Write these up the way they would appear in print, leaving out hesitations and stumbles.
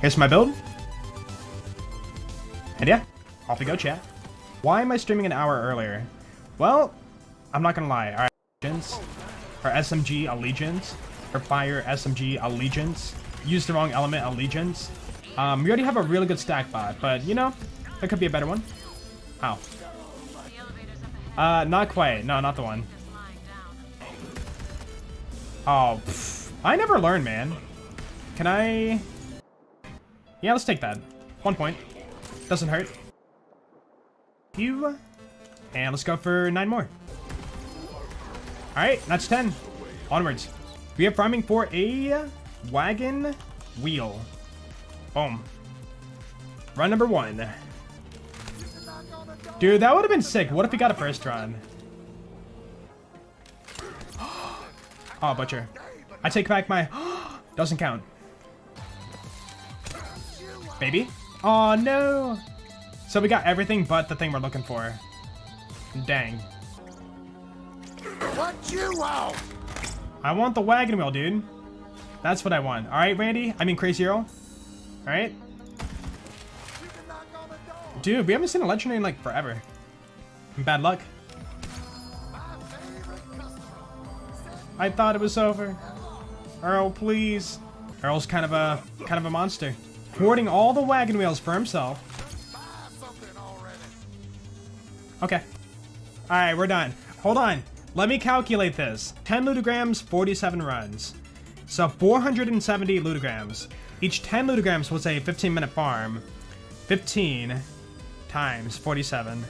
Here's my build. And yeah, off we go, chat. Why am I streaming an hour earlier? Well, I'm not gonna lie. Alright, allegiance. Or SMG allegiance. Or fire SMG allegiance. Use the wrong element allegiance. We already have a really good stack bot, but you know, there could be a better one. How? Not quite. No, not the one. Oh, pff. I never learn, man. Can I? Yeah, let's take that. 1 point. Doesn't hurt. And let's go for 9 more. Alright, that's 10. Onwards. We are farming for a wagon wheel. Boom. Run number 1. Dude, that would have been sick. What if we got a first run? Oh, butcher. I take back my... Doesn't count. Baby. Oh, no. So we got everything but the thing we're looking for. Dang. What you want? I want the wagon wheel, dude. That's what I want. All right, Randy. I mean, Crazy Earl. All right. Dude, we haven't seen a legendary in like forever. Bad luck. I thought it was over. Earl, please. Earl's kind of a monster. Hoarding all the wagon wheels for himself. Okay. Alright, we're done. Hold on. Let me calculate this. 10 ludograms, 47 runs. So 470 ludograms. Each 10 ludograms was a 15-minute farm. 15 times 47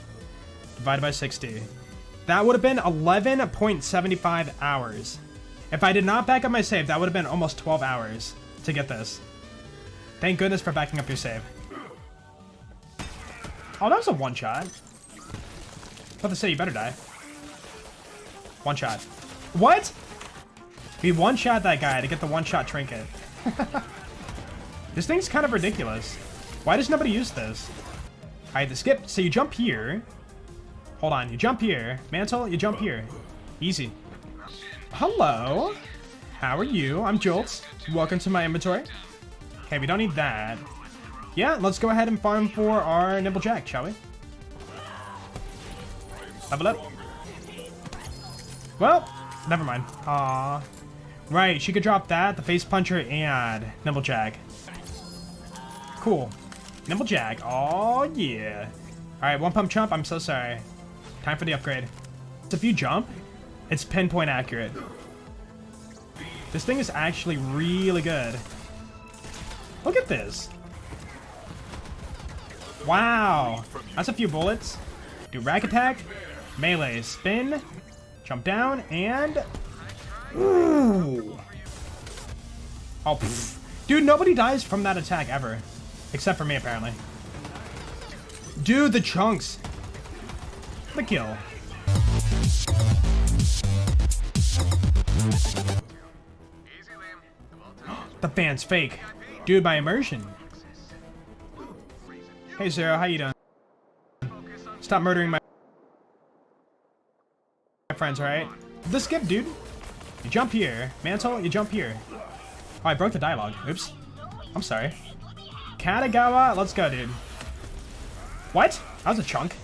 divided by 60. That would have been 11.75 hours. If I did not back up my save, that would have been almost 12 hours to get this. Thank goodness for backing up your save. Oh, that was a one-shot. About to say, you better die. One shot. What? We one-shot that guy to get the one-shot trinket. This thing's kind of ridiculous. Why does nobody use this? Alright, the skip. So you jump here. Hold on, you jump here. Mantle, you jump here. Easy. Hello. How are you? I'm Jolts. Welcome to my inventory. Okay, we don't need that. Yeah, let's go ahead and farm for our Nimblejack, shall we? Level up. Well, never mind. Aww. Right, she could drop that, the face puncher, and Nimblejack. Cool. Nimblejack. Oh yeah. Alright, one pump chump, I'm so sorry. Time for the upgrade. If you jump, it's pinpoint accurate. This thing is actually really good. Look at this. Wow. That's a few bullets. Do rack attack, melee, spin, jump down, and... Ooh. Oh, pfft. Dude, nobody dies from that attack ever. Except for me, apparently. Dude, the chunks. The kill. The fan's fake. Dude, my immersion. Hey, Zero, how you doing? Stop murdering my friends, alright? The skip, dude. You jump here. Mantle, you jump here. Oh, I broke the dialogue. Oops. I'm sorry. Katagawa, let's go, dude. What? That was a chunk.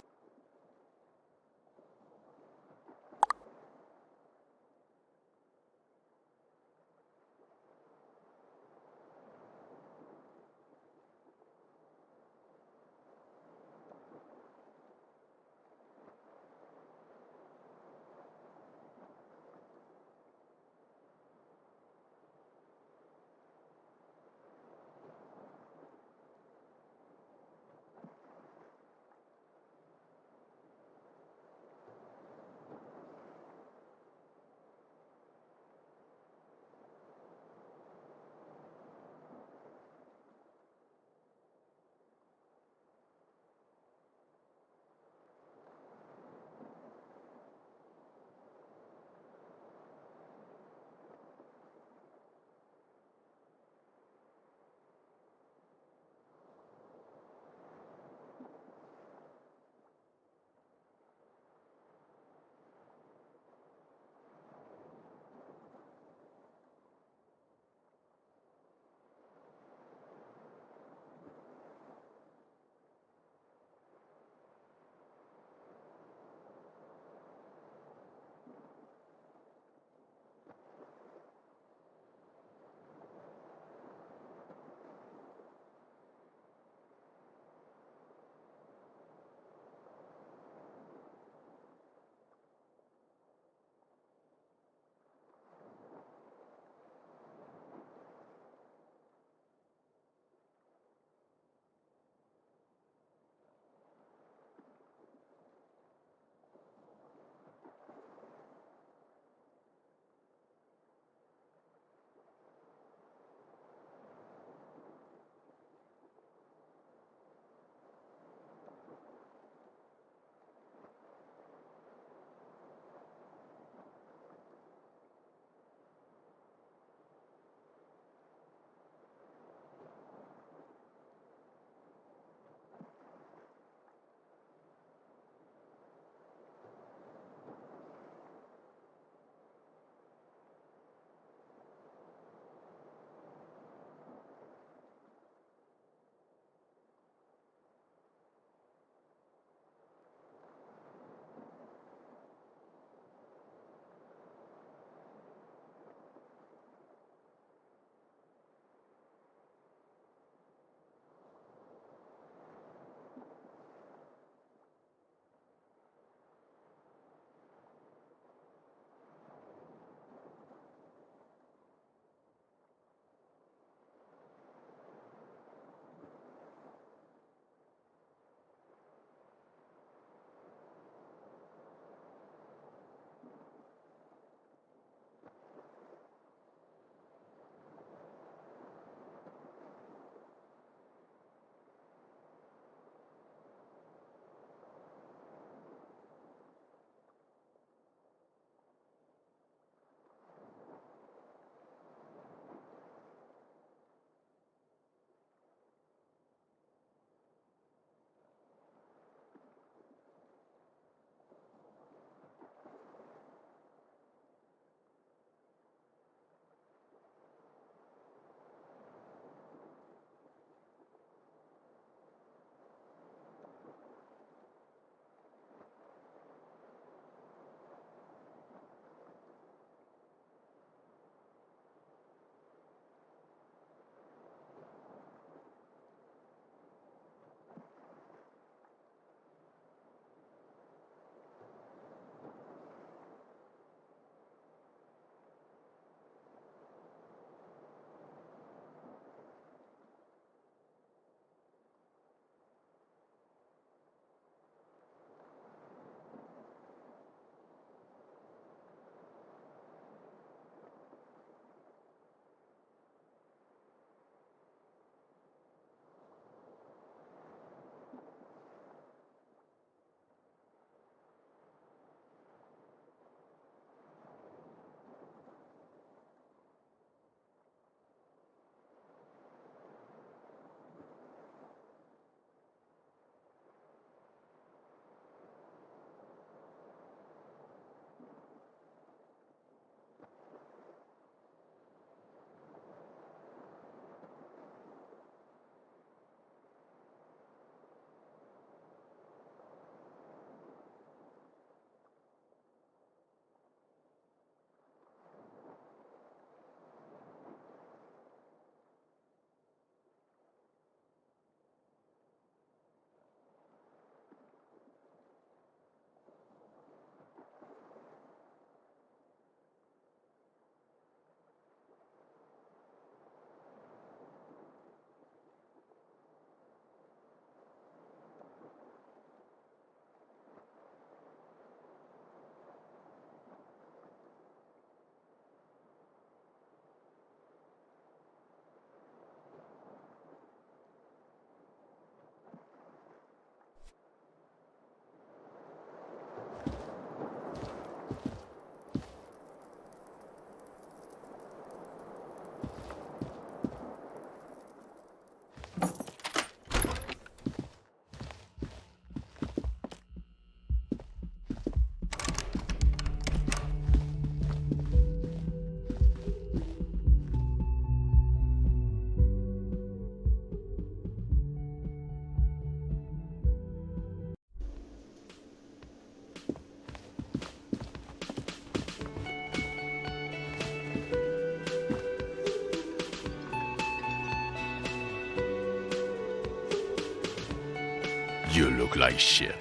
You look like shit.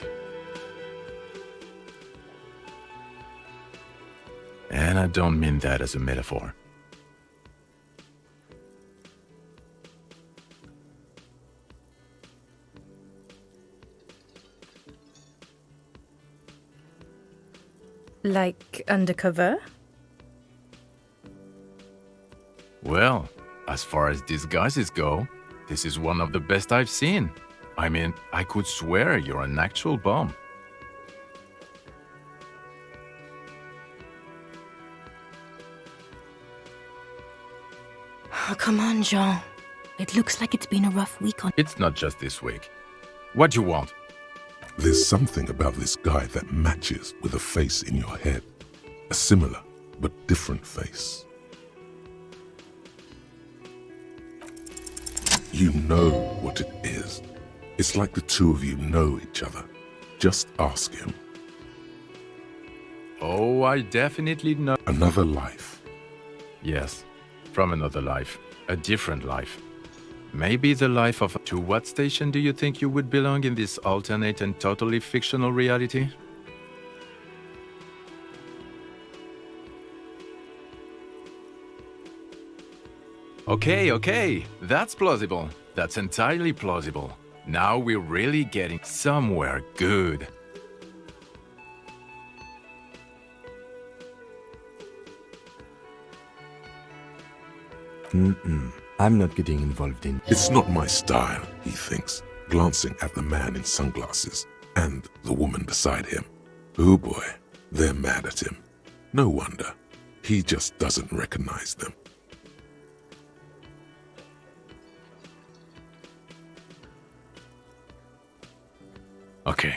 And I don't mean that as a metaphor. Like undercover? Well, as far as disguises go, this is one of the best I've seen. I mean, I could swear you're an actual bum. Oh, come on, Jean. It looks like it's been a rough week on... It's not just this week. What do you want? There's something about this guy that matches with a face in your head. A similar but different face. You know what it is. It's like the two of you know each other. Just ask him. Oh, I definitely know. Another life. Yes, from another life. A different life. Maybe the life of... To what station do you think you would belong in this alternate and totally fictional reality? Okay, that's plausible. That's entirely plausible. Now we're really getting somewhere good. I'm not getting involved in... It's not my style, he thinks, glancing at the man in sunglasses and the woman beside him. Oh boy, they're mad at him. No wonder. He just doesn't recognize them. Okay.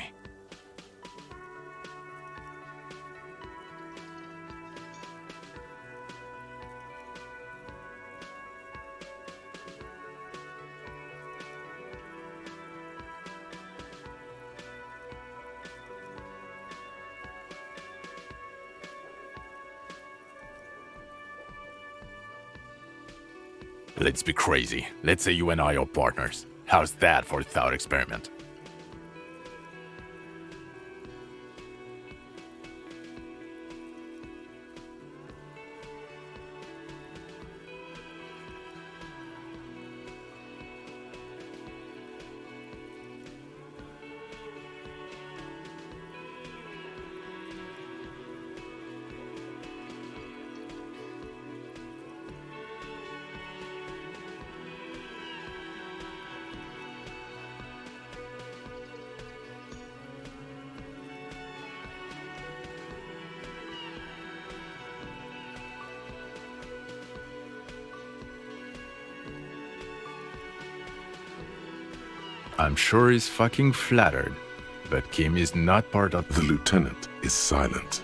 Let's be crazy. Let's say you and I are partners. How's that for a thought experiment? I'm sure he's fucking flattered, but Kim is not part of... The lieutenant is silent.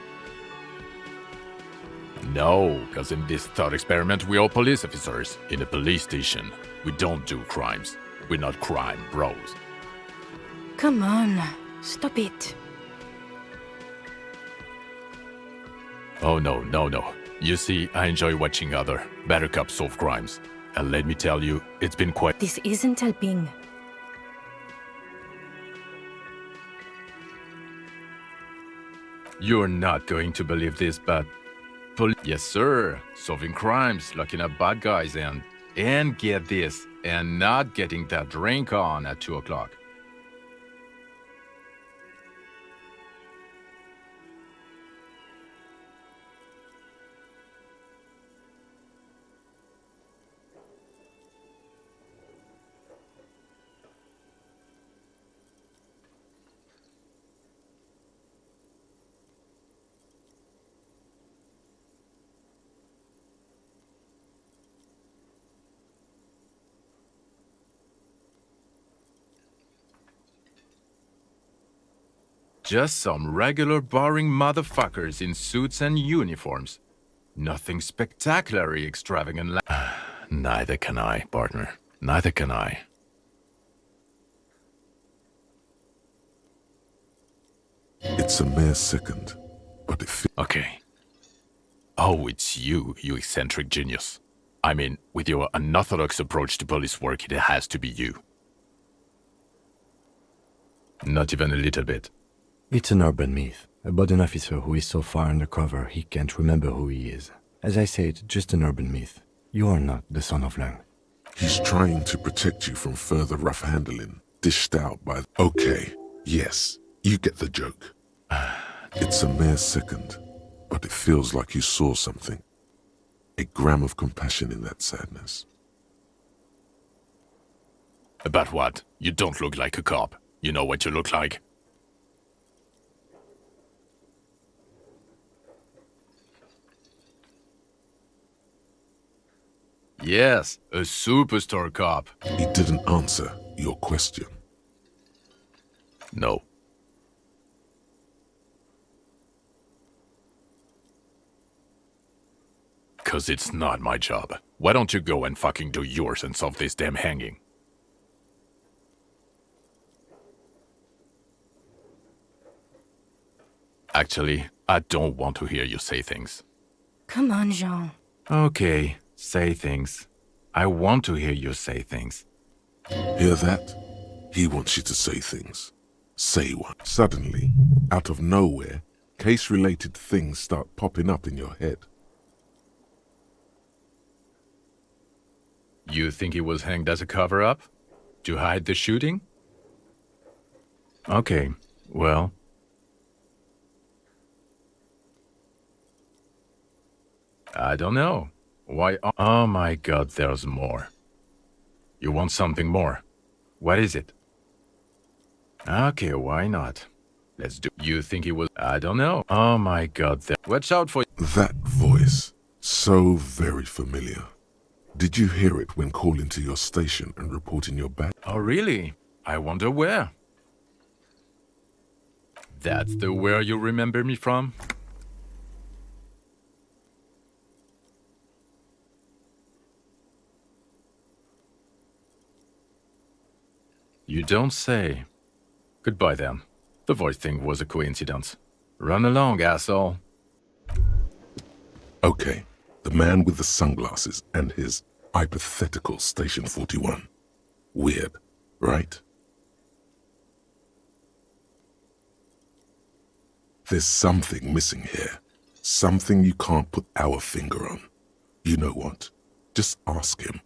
No, because in this thought experiment, we're all police officers in a police station. We don't do crimes. We're not crime bros. Come on, stop it. Oh, no. You see, I enjoy watching other better cops solve crimes. And let me tell you, it's been quite... This isn't helping. You're not going to believe this, but... Yes, sir. Solving crimes, locking up bad guys, and get this, and not getting that drink on at 2 o'clock. Just some regular boring motherfuckers in suits and uniforms. Nothing spectacularly extravagant. Neither can I, partner. Neither can I. It's a mere second, but it feels... Okay. Oh, it's you eccentric genius. I mean, with your unorthodox approach to police work, it has to be you. Not even a little bit. It's an urban myth about an officer who is so far undercover he can't remember who he is. As I said, just an urban myth. You are not the son of Lang. He's trying to protect you from further rough handling, dished out by... Okay, yes, you get the joke. It's a mere second, but it feels like you saw something. A gram of compassion in that sadness. About what? You don't look like a cop. You know what you look like? Yes, a superstar cop. He didn't answer your question. No. Cause it's not my job. Why don't you go and fucking do yours and solve this damn hanging? Actually, I don't want to hear you say things. Come on, Jean. Okay, say things. I want to hear you say things. Hear that? He wants you to say things. Say one. Suddenly, out of nowhere, case-related things start popping up in your head. You think he was hanged as a cover-up? To hide the shooting? Okay, well... I don't know. Why? Oh my god, there's more. You want something more? What is it? Okay, why not? Let's do... You think he was... I don't know. Oh my god, watch out for... That voice, so very familiar. Did you hear it when calling to your station and reporting your badge? Oh really? I wonder where. That's the where you remember me from? You don't say. Goodbye then. The voice thing was a coincidence. Run along, asshole. Okay, the man with the sunglasses and his hypothetical Station 41. Weird, right? There's something missing here. Something you can't put our finger on. You know what? Just ask him.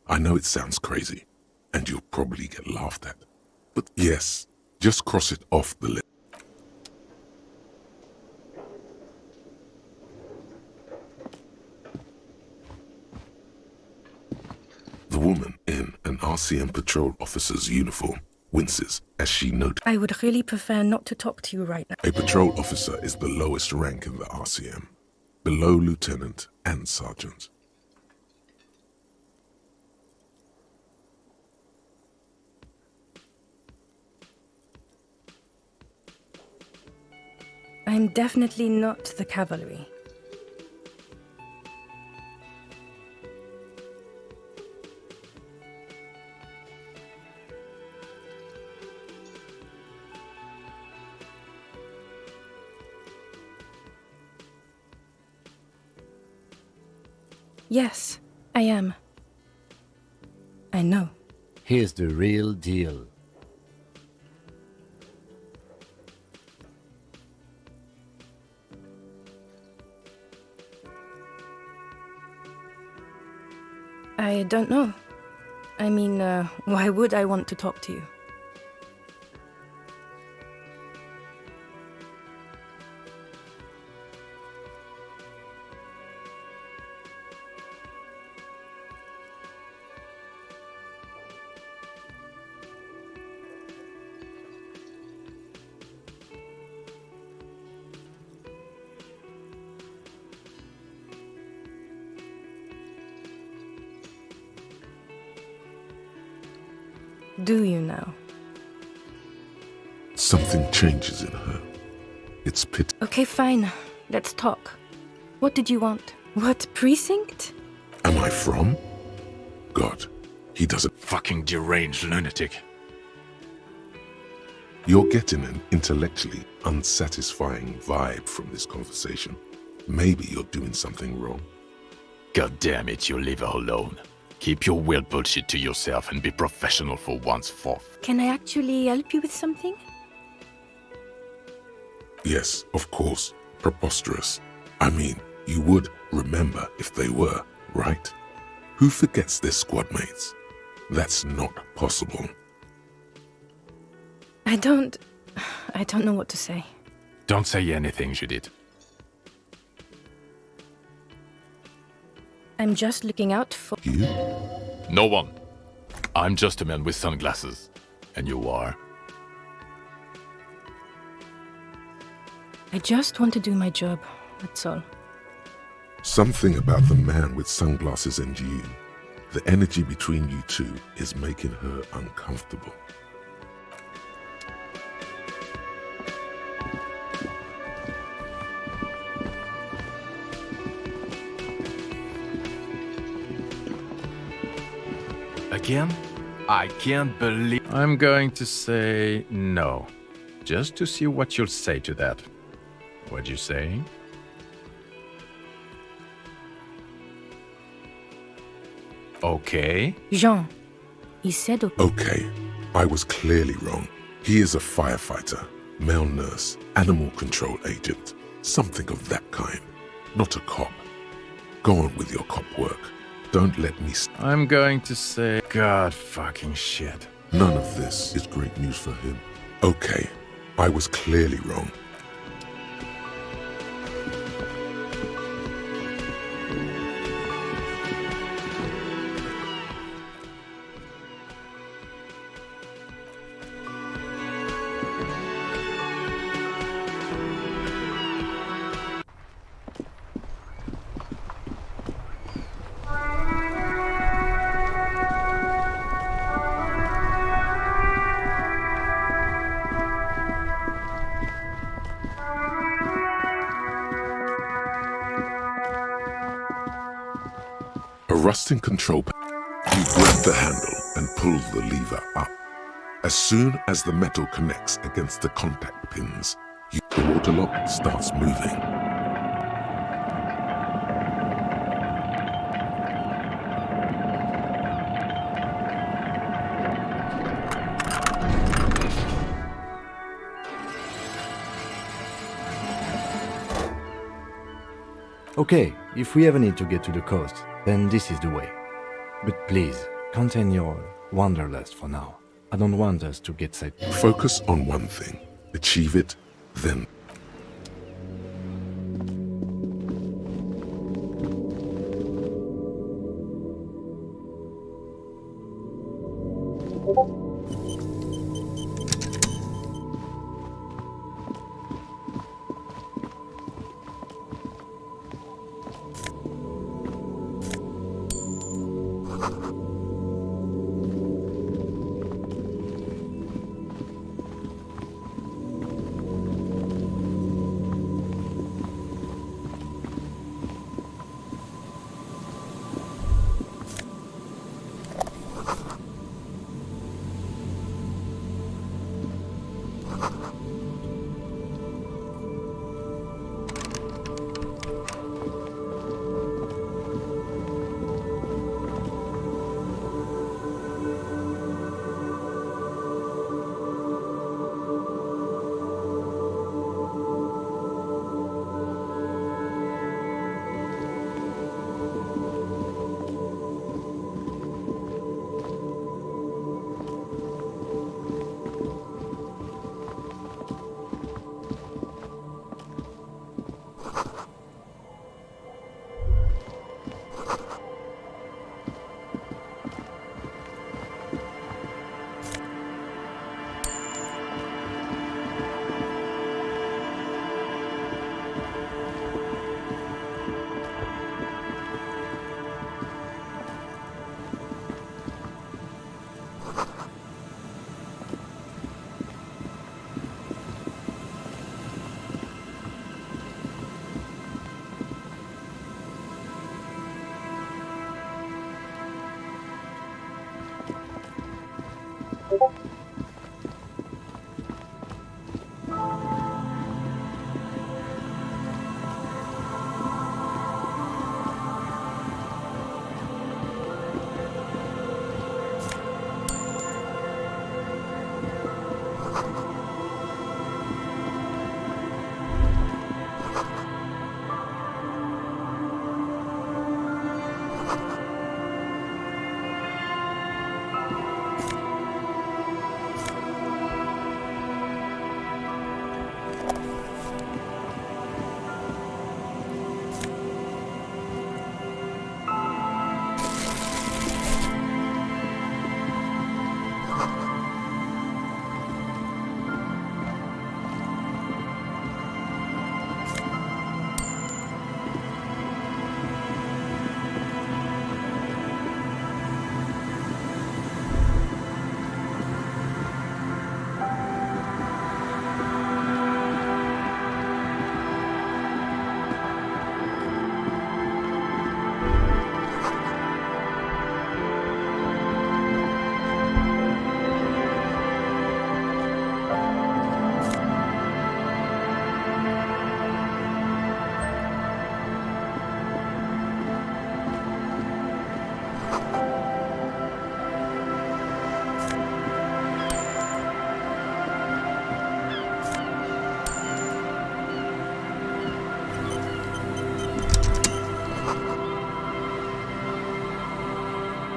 I know it sounds crazy, and you'll probably get laughed at. But yes, just cross it off the list. The woman in an RCM patrol officer's uniform winces as she notes. I would really prefer not to talk to you right now. A patrol officer is the lowest rank in the RCM, below lieutenant and sergeant. I'm definitely not the cavalry. Yes, I am. I know. Here's the real deal. I don't know. I mean, why would I want to talk to you? Do you now? Something changes in her. It's pity. Okay, fine. Let's talk. What did you want? What precinct? Am I from? God, he doesn't. Fucking deranged lunatic. You're getting an intellectually unsatisfying vibe from this conversation. Maybe you're doing something wrong. God damn it, you leave her alone. Keep your weird bullshit to yourself and be professional for once forth. Can I actually help you with something? Yes, of course. Preposterous. I mean, you would remember if they were, right? Who forgets their squad mates? That's not possible. I don't know what to say. Don't say anything, Judith. I'm just looking out for... You? No one. I'm just a man with sunglasses. And you are? I just want to do my job, that's all. Something about the man with sunglasses and you, the energy between you two is making her uncomfortable. Again? I can't believe... I'm going to say no. Just to see what you'll say to that. What'd you say? Okay. Jean, he said okay. Okay, I was clearly wrong. He is a firefighter, male nurse, animal control agent, something of that kind. Not a cop. Go on with your cop work. Don't let me... I'm going to say... God fucking shit. None of this is great news for him. Okay, I was clearly wrong. A rusting control panel. You grab the handle and pull the lever up. As soon as the metal connects against the contact pins, the water lock starts moving. Okay, if we ever need to get to the coast, then this is the way. But please, contain your wanderlust for now. I don't want us to get sidetracked. Focus on one thing. Achieve it, then...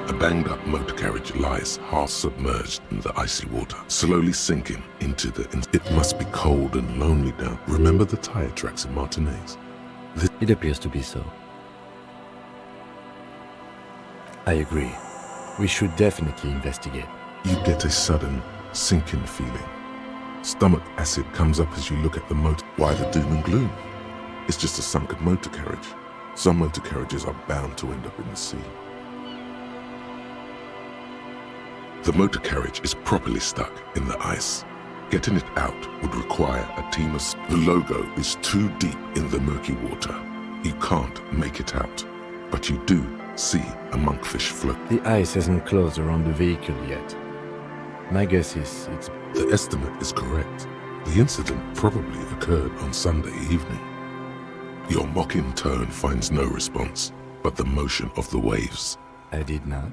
A banged-up motor carriage lies half submerged in the icy water, slowly sinking into the... It must be cold and lonely down. Remember the tire tracks in Martinez? It appears to be so. I agree. We should definitely investigate. You get a sudden sinking feeling. Stomach acid comes up as you look at the motor. Why the doom and gloom? It's just a sunken motor carriage. Some motor carriages are bound to end up in the sea. The motor carriage is properly stuck in the ice. Getting it out would require a team of... The logo is too deep in the murky water. You can't make it out, but you do see a monkfish float. The ice hasn't closed around the vehicle yet. My guess is it's... The estimate is correct. The incident probably occurred on Sunday evening. Your mocking tone finds no response, but the motion of the waves. I did not.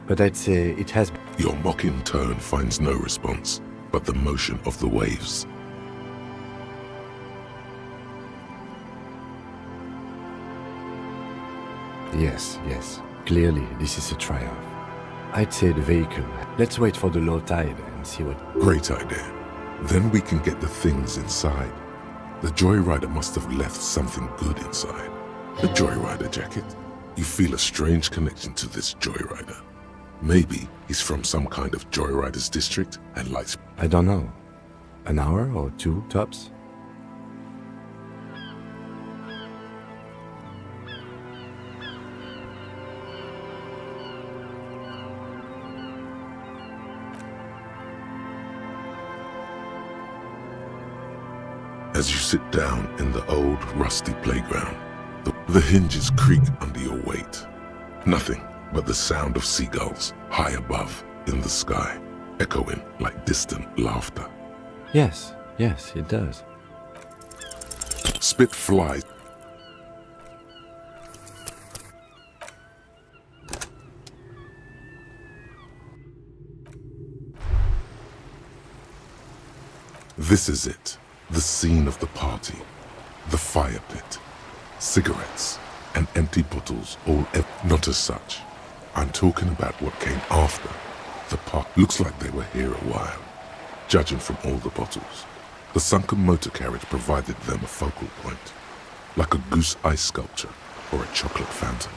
But I'd say it has... Your mocking tone finds no response, but the motion of the waves. Yes, yes. Clearly, this is a triumph. I'd say the vehicle. Let's wait for the low tide and see what... Great idea. Then we can get the things inside. The joyrider must have left something good inside. A joyrider jacket. You feel a strange connection to this joyrider. Maybe he's from some kind of joyriders district and likes... I don't know. An hour or two, tops? As you sit down in the old rusty playground, the hinges creak under your weight. Nothing but the sound of seagulls high above in the sky, echoing like distant laughter. Yes, yes, it does. Spit flies. This is it. The scene of the party, the fire pit, cigarettes, and empty bottles all not as such. I'm talking about what came after. The park looks like they were here a while, judging from all the bottles. The sunken motor carriage provided them a focal point, like a goose ice sculpture or a chocolate fountain.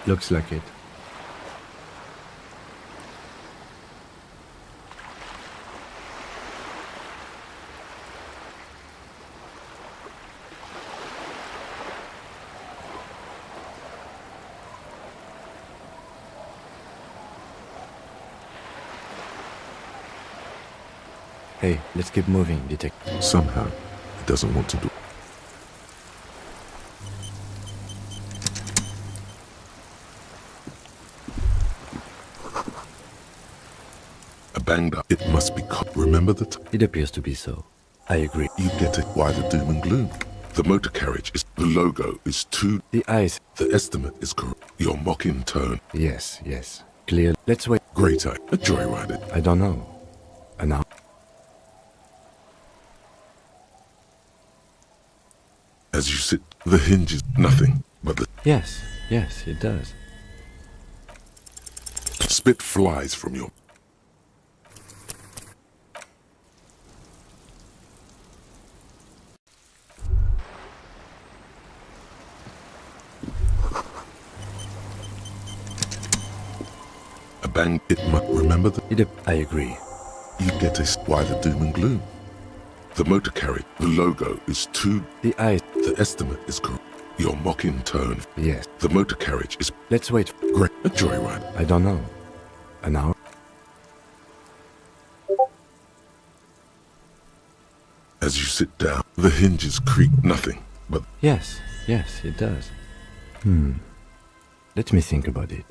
Looks like it. Hey, let's keep moving, detective. Somehow, he doesn't want to do. A banged up. It must be caught. Remember the It appears to be so. I agree. You get it. Why the doom and gloom? The motor carriage is... The logo is too... The ice... The estimate is correct. Your mocking tone. Yes, yes. Clear. Let's wait. Great eye. A joyrider. I don't know. An hour? As you sit, the hinges, nothing but the... Yes, yes, it does. Spit flies from your... A bang, it must... Remember the... I agree. You get a... Why the doom and gloom? The motor carriage, the logo is too... The ice... The estimate is correct. Your mocking tone. Yes. The motor carriage is... Let's wait. Great. A joyride. I don't know. An hour? As you sit down, the hinges creak, nothing but... Yes, yes, it does. Let me think about it.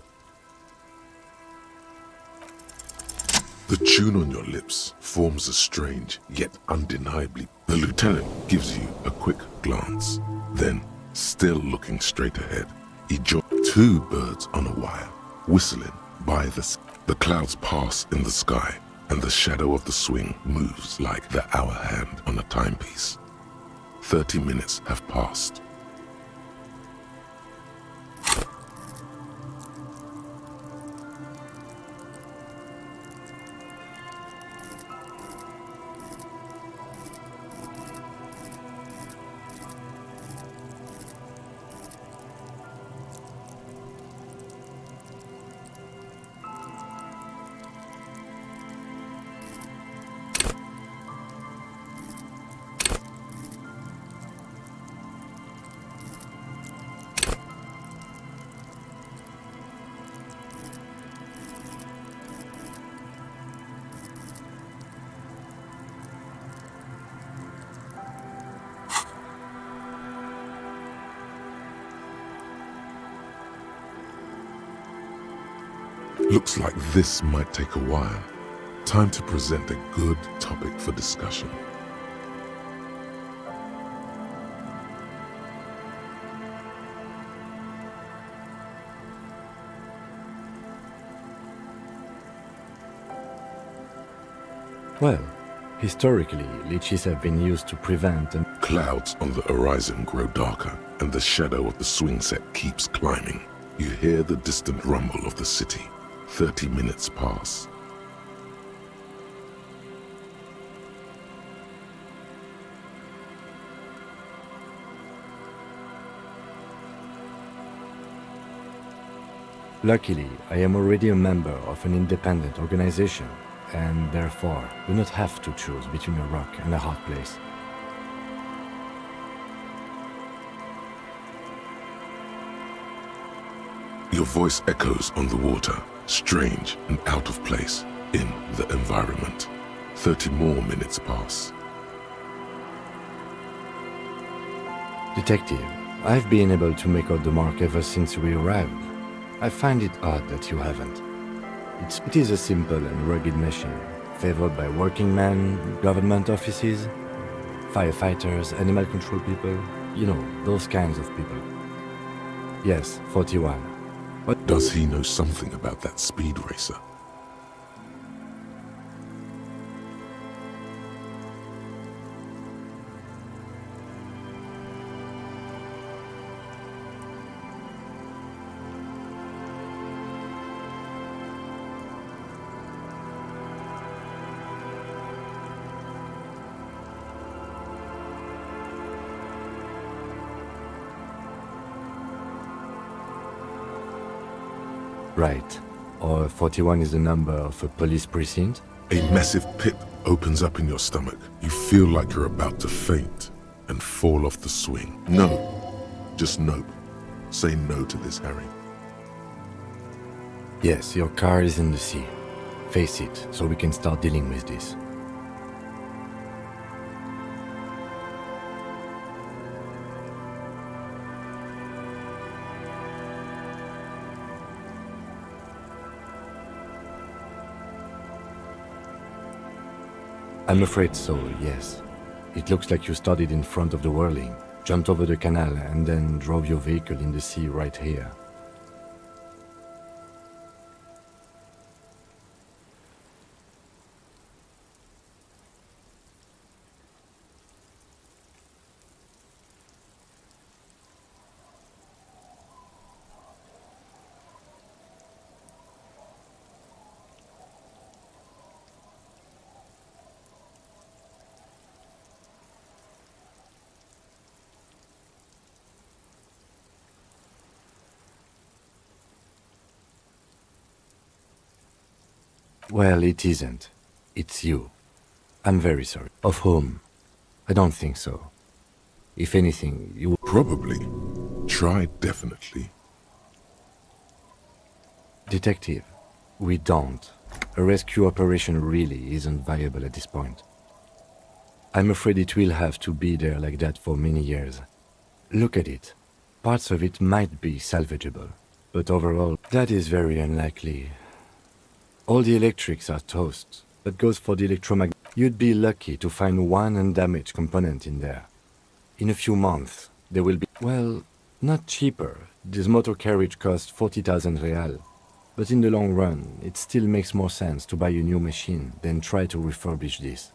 The tune on your lips forms a strange, yet undeniably... The lieutenant gives you a quick glance. Then, still looking straight ahead, he joins two birds on a wire, whistling by the clouds pass in the sky, and the shadow of the swing moves like the hour hand on a timepiece. 30 minutes have passed. Looks like this might take a while. Time to present a good topic for discussion. Well, historically, leeches have been used to prevent and Clouds on the horizon grow darker, and the shadow of the swing set keeps climbing. You hear the distant rumble of the city. 30 minutes pass. Luckily, I am already a member of an independent organization, and therefore do not have to choose between a rock and a hard place. Your voice echoes on the water, strange and out of place in the environment. 30 more minutes pass. Detective, I've been able to make out the mark ever since we arrived. I find it odd that you haven't. It is a simple and rugged machine, favored by working men, government offices, firefighters, animal control people, you know, those kinds of people. Yes, 41. What Does he know something about that speed racer? Right. Or 41 is the number of a police precinct? A massive pit opens up in your stomach. You feel like you're about to faint and fall off the swing. No. Just nope. Say no to this, Harry. Yes, your car is in the sea. Face it, so we can start dealing with this. I'm afraid so, yes. It looks like you started in front of the whirling, jumped over the canal, and then drove your vehicle in the sea right here. Well, it isn't. It's you. I'm very sorry. Of whom? I don't think so. If anything, you... Probably. Try definitely. Detective, we don't. A rescue operation really isn't viable at this point. I'm afraid it will have to be there like that for many years. Look at it. Parts of it might be salvageable, but overall, that is very unlikely. All the electrics are toast. That goes for the electromagnet. You'd be lucky to find one undamaged component in there. In a few months, there will be... Well, not cheaper. This motor carriage costs 40,000 real. But in the long run, it still makes more sense to buy a new machine than try to refurbish this.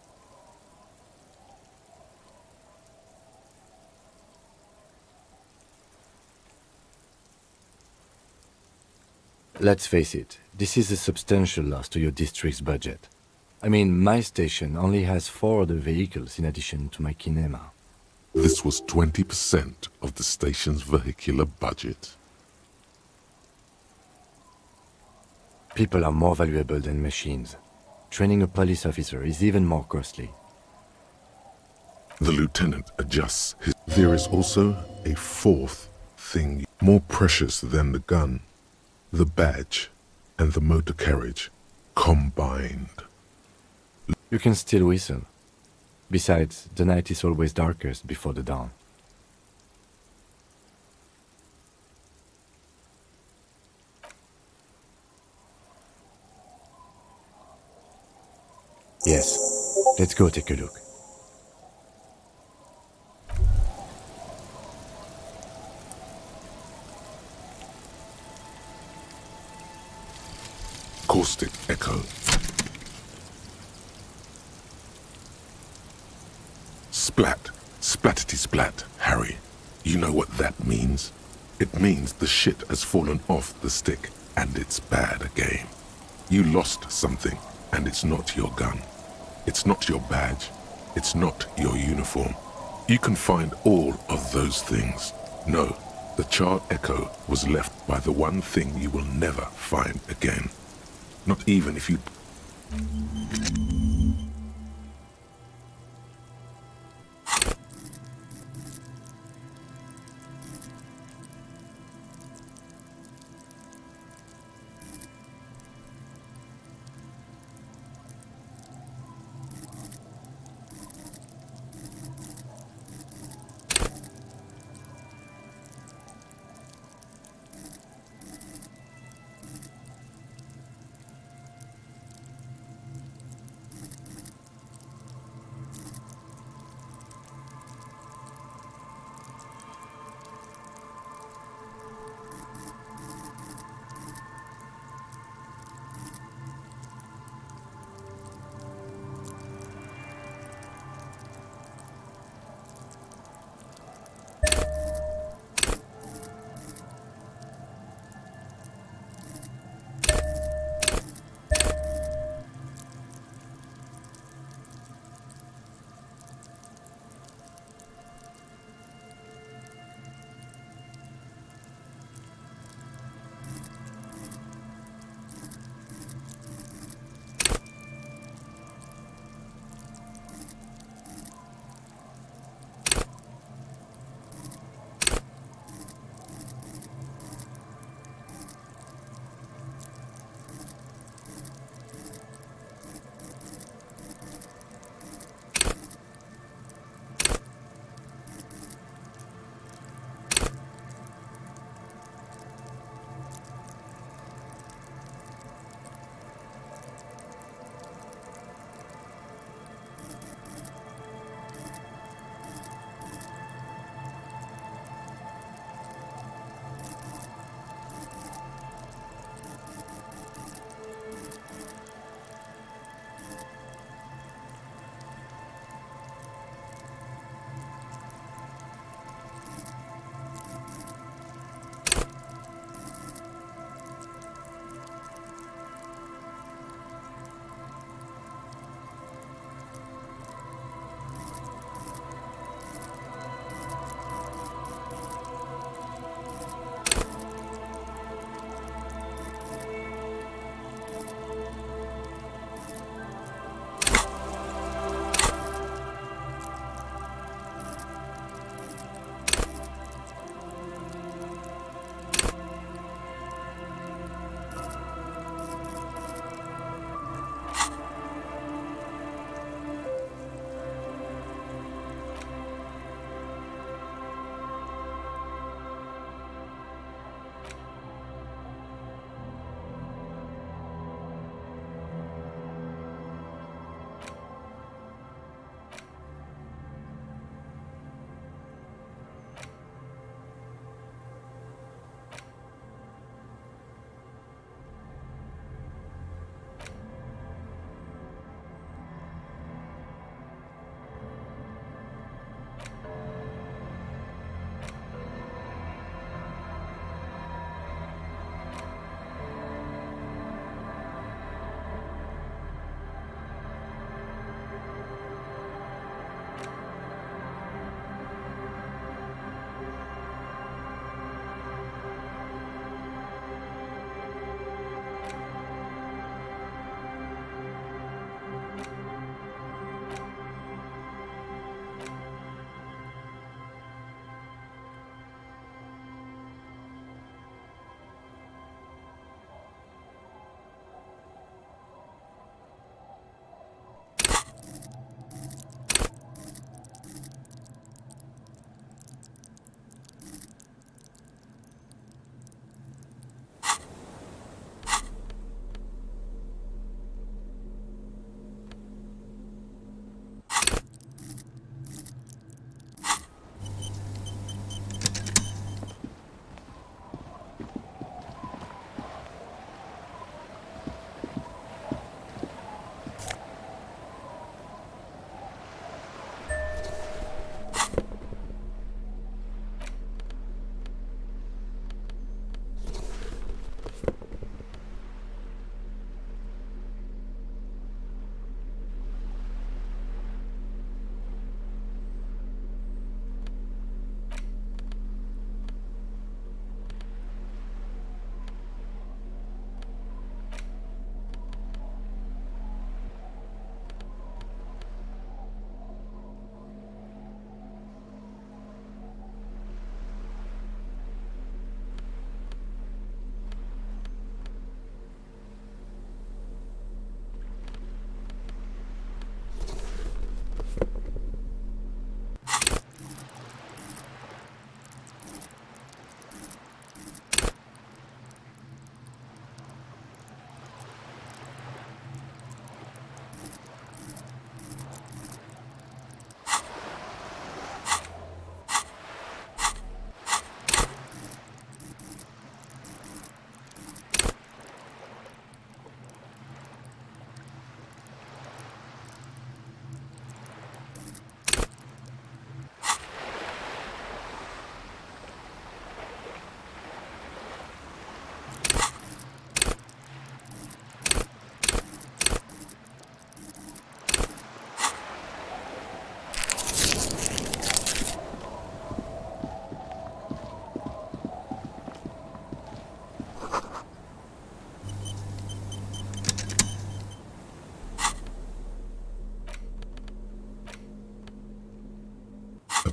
Let's face it, this is a substantial loss to your district's budget. I mean, my station only has 4 other vehicles in addition to my kinema. This was 20% of the station's vehicular budget. People are more valuable than machines. Training a police officer is even more costly. The lieutenant adjusts his... There is also a fourth thing more precious than the gun, the badge, and the motor carriage combined. You can still whistle. Besides, the night is always darkest before the dawn. Yes. Let's go take a look. Caustic echo. Splat. Splatity splat, Harry. You know what that means? It means the shit has fallen off the stick and it's bad again. You lost something and it's not your gun. It's not your badge. It's not your uniform. You can find all of those things. No, the charred echo was left by the one thing you will never find again. Not even if you...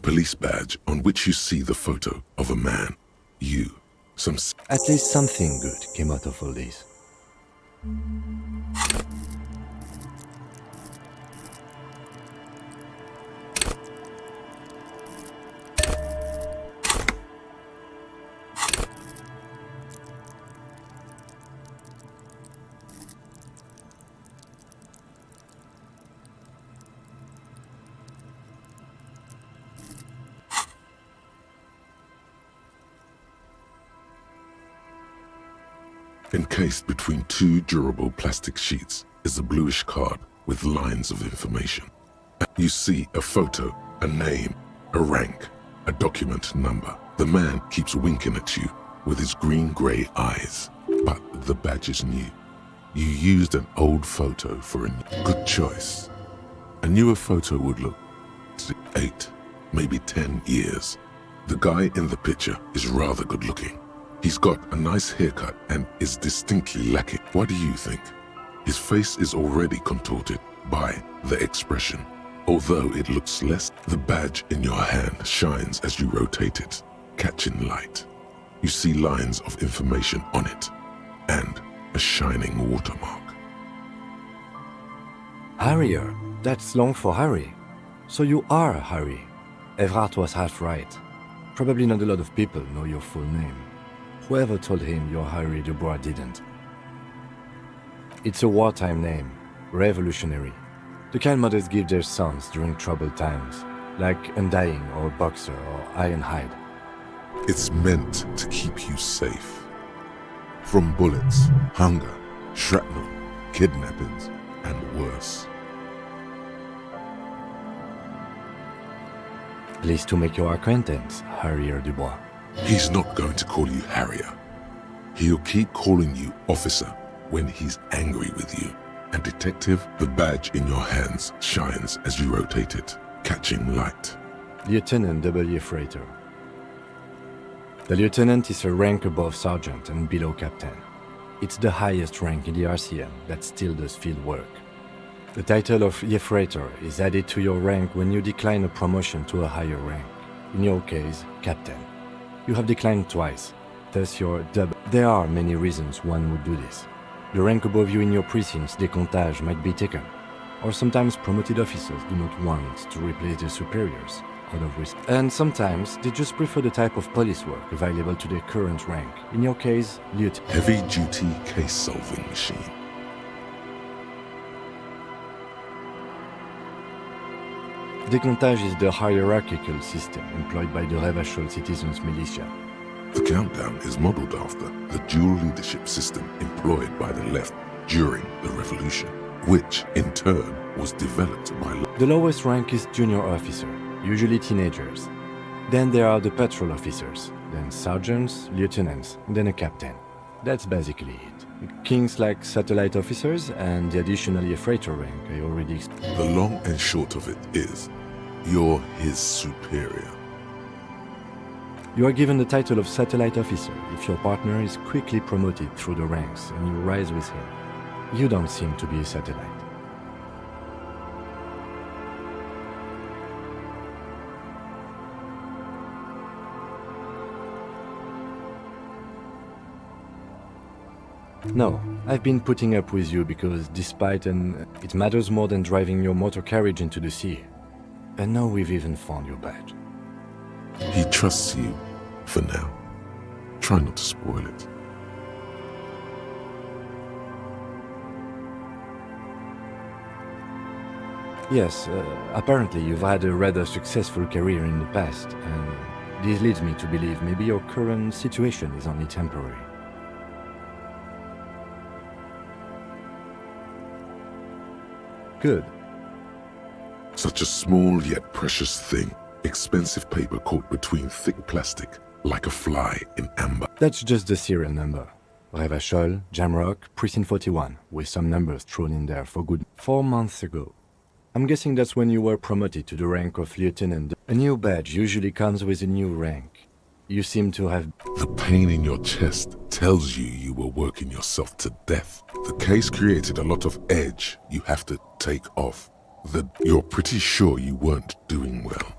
police badge on which you see the photo of a man. At least something good came out of all this. Encased between two durable plastic sheets is a bluish card with lines of information. You see a photo, a name, a rank, a document number. The man keeps winking at you with his green-grey eyes, but the badge is new. You used an old photo for a good choice. A newer photo would look 8, maybe 10 years. The guy in the picture is rather good-looking. He's got a nice haircut and is distinctly lacking. What do you think? His face is already contorted by the expression. Although it looks less, the badge in your hand shines as you rotate it, catching light. You see lines of information on it and a shining watermark. Harrier, that's long for Harry. So you are Harry. Evrard was half right. Probably not a lot of people know your full name. Whoever told him you're Harry Dubois didn't. It's a wartime name, revolutionary. The kind mothers give their sons during troubled times, like Undying or Boxer or Ironhide. It's meant to keep you safe. From bullets, hunger, shrapnel, kidnappings, and worse. Pleased to make your acquaintance, Harrier Dubois. He's not going to call you Harrier. He'll keep calling you Officer when he's angry with you. And Detective, the badge in your hands shines as you rotate it, catching light. Lieutenant W. Freighter. The lieutenant is a rank above sergeant and below captain. It's the highest rank in the RCM that still does field work. The title of Freighter is added to your rank when you decline a promotion to a higher rank. In your case, captain. You have declined twice, thus you're double. There are many reasons one would do this. The rank above you in your precinct's décomptage might be taken, or sometimes promoted officers do not want to replace their superiors out of risk. And sometimes they just prefer the type of police work available to their current rank. In your case, lieutenant. Heavy-duty case-solving machine. Décomptage is the hierarchical system employed by the Revachol citizens' militia. The countdown is modeled after the dual leadership system employed by the left during the revolution, which in turn was developed by... The lowest rank is junior officer, usually teenagers. Then there are the patrol officers, then sergeants, lieutenants, then a captain. That's basically it. Kings like satellite officers and the additional freighter rank I already explained. The long and short of it is, you're his superior. You are given the title of satellite officer if your partner is quickly promoted through the ranks and you rise with him. You don't seem to be a satellite. No, I've been putting up with you because it matters more than driving your motor carriage into the sea. And now we've even found your badge. He trusts you, for now. Try not to spoil it. Yes, apparently you've had a rather successful career in the past, and this leads me to believe maybe your current situation is only temporary. Good. Such a small yet precious thing. Expensive paper caught between thick plastic, like a fly in amber. That's just the serial number. Revachol, Jamrock, Precinct 41, with some numbers thrown in there for good. 4 months ago. I'm guessing that's when you were promoted to the rank of lieutenant. A new badge usually comes with a new rank. You seem to have... The pain in your chest tells you were working yourself to death. The case created a lot of edge you have to take off. You're pretty sure you weren't doing well.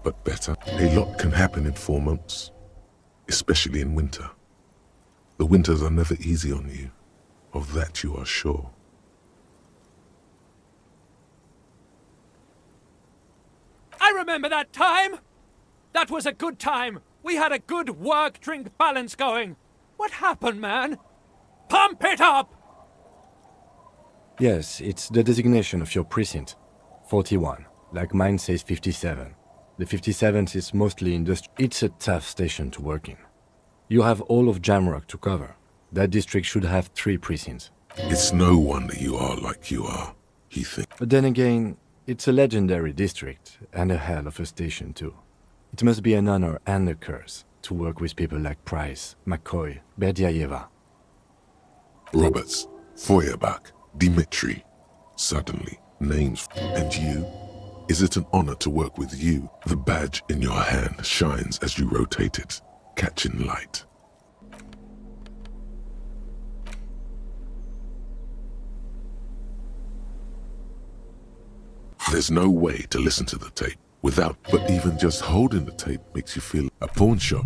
but better. A lot can happen in 4 months, especially in winter. The winters are never easy on you, of that you are sure. I remember that time! That was a good time. We had a good work-drink balance going. What happened, man? Pump it up! Yes, it's the designation of your precinct. 41. Like mine says 57. The 57th is mostly industry. It's a tough station to work in. You have all of Jamrock to cover. That district should have 3 precincts. It's no wonder you are like you are, he thinks. But then again, it's a legendary district, and a hell of a station too. It must be an honor and a curse to work with people like Price, McCoy, Berdiaeva. Roberts, Feuerbach, Dimitri. Suddenly, names. And you? Is it an honor to work with you? The badge in your hand shines as you rotate it, catching light. There's no way to listen to the tape without, but even just holding the tape makes you feel a pawn shop.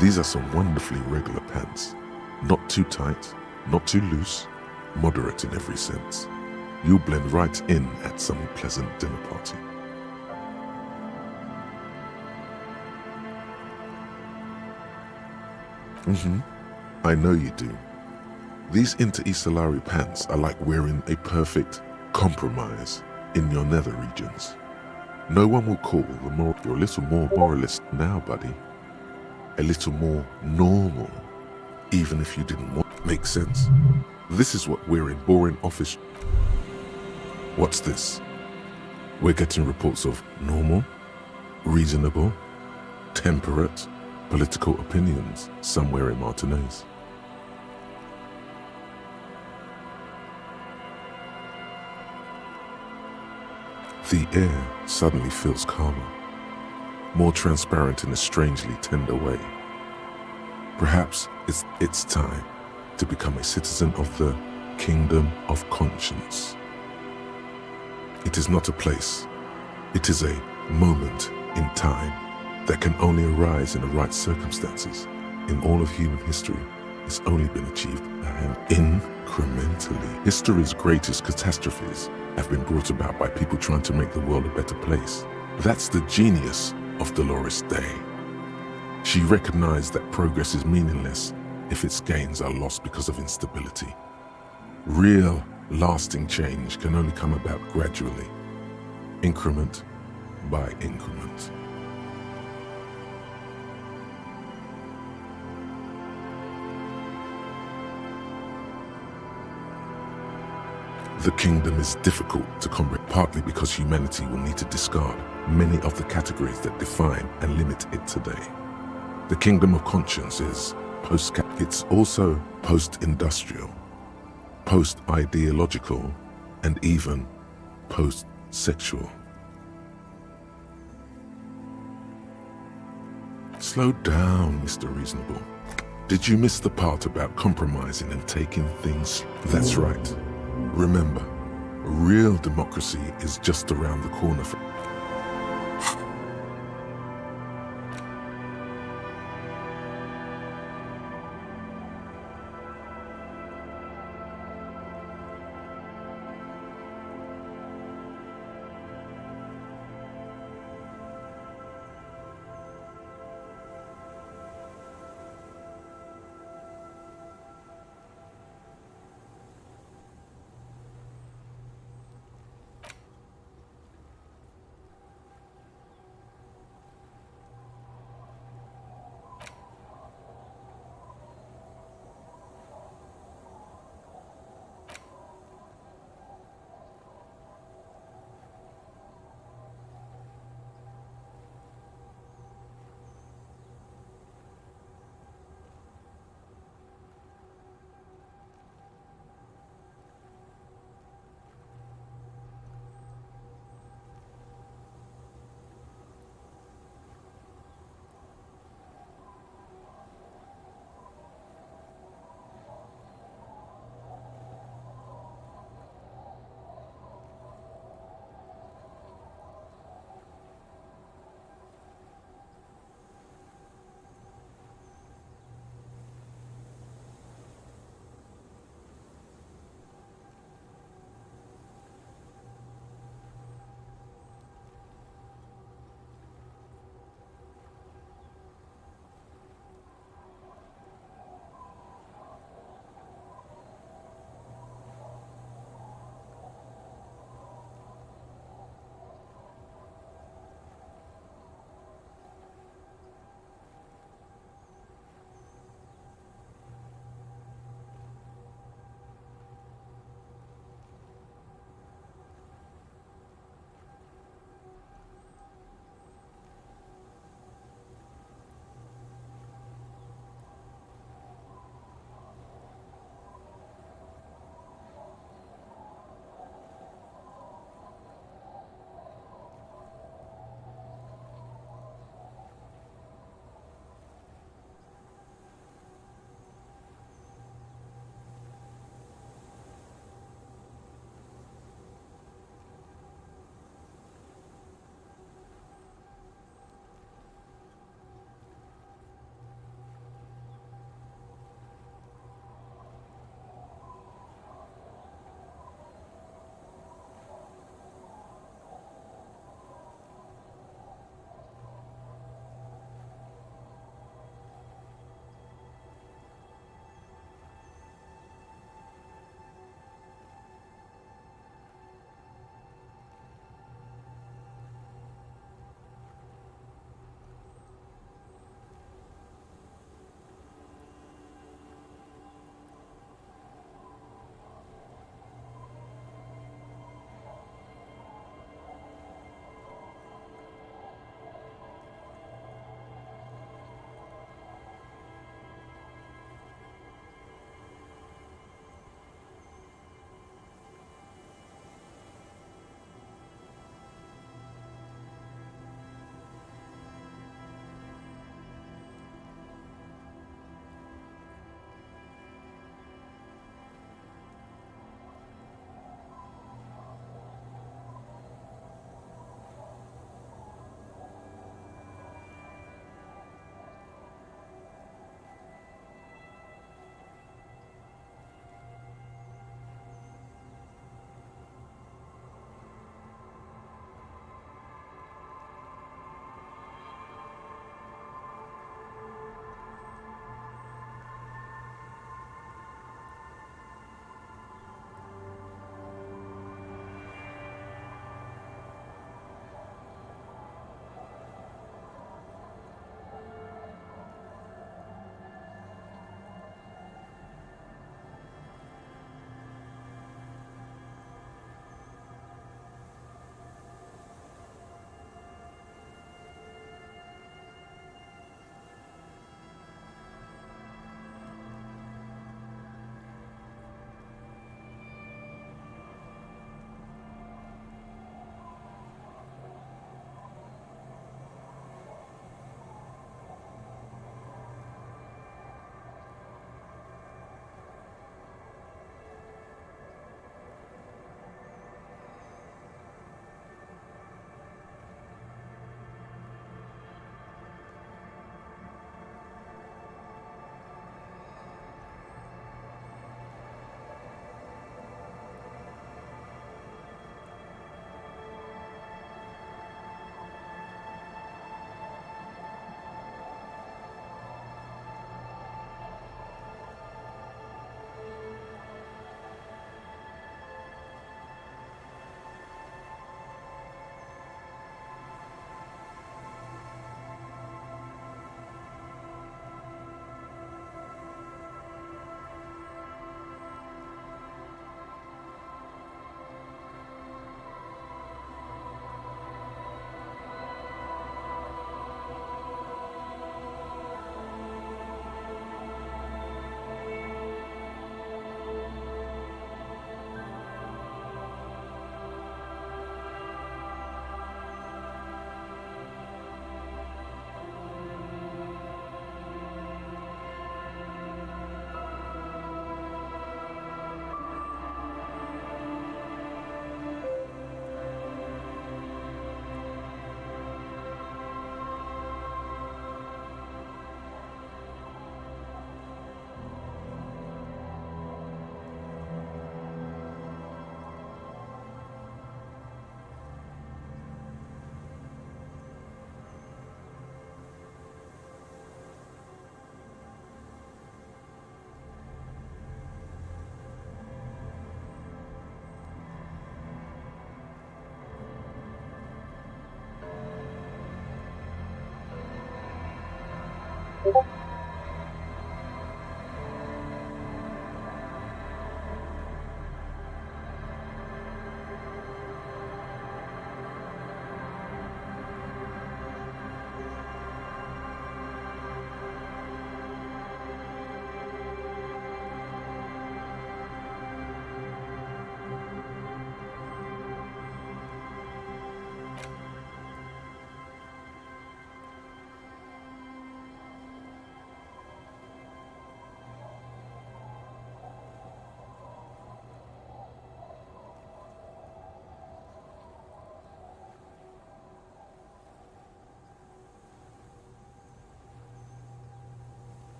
These are some wonderfully regular pants. Not too tight, not too loose, moderate in every sense. You'll blend right in at some pleasant dinner party. I know you do. These Inter-Estellari pants are like wearing a perfect compromise in your nether regions. No one will call you're a little more moralist now, buddy. A little more normal, even if you didn't want. Makes sense. This is what we're in boring office. What's this? We're getting reports of normal, reasonable, temperate political opinions somewhere in Martinez. The air suddenly feels calmer, more transparent in a strangely tender way. Perhaps it's time to become a citizen of the kingdom of conscience. It is not a place, it is a moment in time that can only arise in the right circumstances. In all of human history, it's only been achieved incrementally. History's greatest catastrophes have been brought about by people trying to make the world a better place. That's the genius of Dolores Day. She recognized that progress is meaningless if its gains are lost because of instability. Real, lasting change can only come about gradually, increment by increment. The kingdom is difficult to comprehend, partly because humanity will need to discard many of the categories that define and limit it today. The kingdom of conscience is it's also post-industrial, post-ideological, and even post-sexual. Slow down, Mr. Reasonable. Did you miss the part about compromising and taking things? That's right. Remember, real democracy is just around the corner from...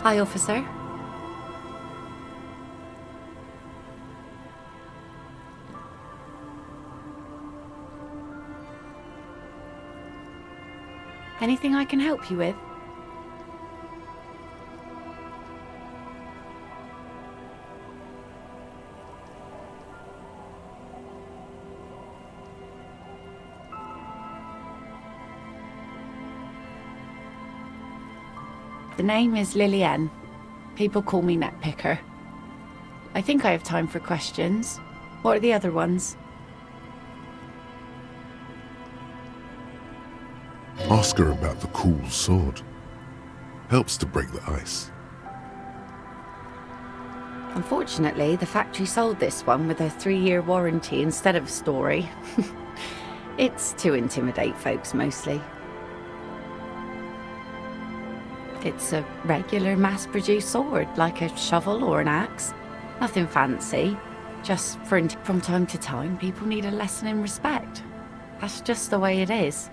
Hi, officer. Anything I can help you with? The name is Lillian. People call me Netpicker. I think I have time for questions. What are the other ones? Ask her about the cool sword. Helps to break the ice. Unfortunately, the factory sold this one with a 3-year warranty instead of a story. It's to intimidate folks, mostly. It's a regular mass-produced sword, like a shovel or an axe. Nothing fancy. Just from time to time, people need a lesson in respect. That's just the way it is.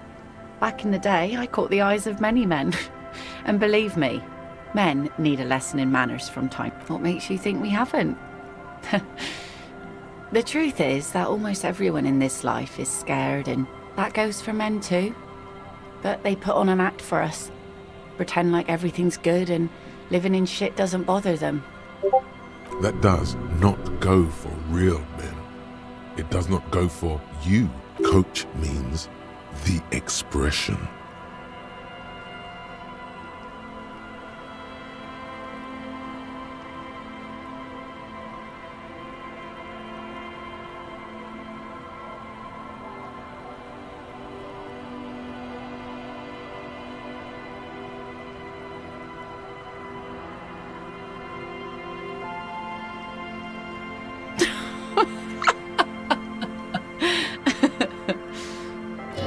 Back in the day, I caught the eyes of many men. And believe me, men need a lesson in manners from time. What makes you think we haven't? The truth is that almost everyone in this life is scared, and that goes for men too. But they put on an act for us. Pretend like everything's good and living in shit doesn't bother them. That does not go for real men. It does not go for you. Coach means the expression.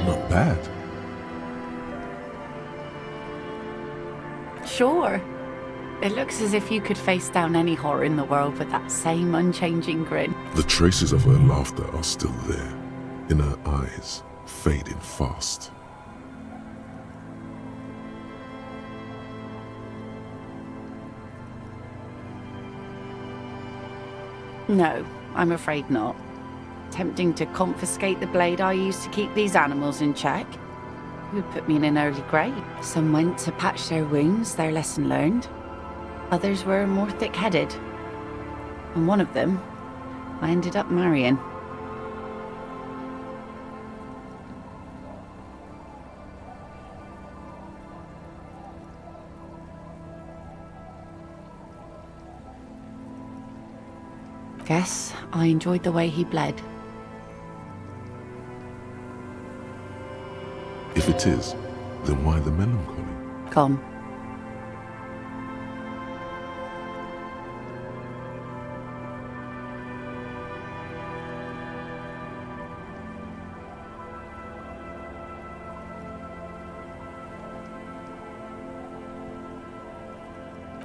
Not bad. Sure. It looks as if you could face down any horror in the world with that same unchanging grin. The traces of her laughter are still there, in her eyes, fading fast. No, I'm afraid not. Attempting to confiscate the blade I used to keep these animals in check would put me in an early grave. Some went to patch their wounds, their lesson learned. Others were more thick-headed. And one of them, I ended up marrying. Guess I enjoyed the way he bled. If it is, then why the melancholy? Come.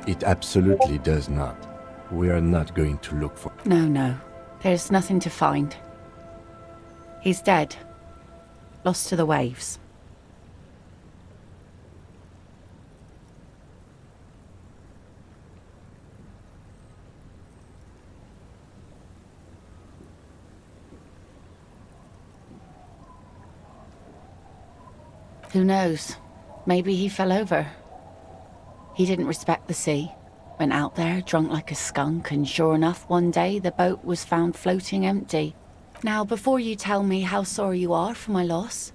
It absolutely does not. We are not going to look for... No. There's nothing to find. He's dead. Lost to the waves. Who knows? Maybe he fell over. He didn't respect the sea. Went out there, drunk like a skunk, and sure enough, one day the boat was found floating empty. Now, before you tell me how sorry you are for my loss,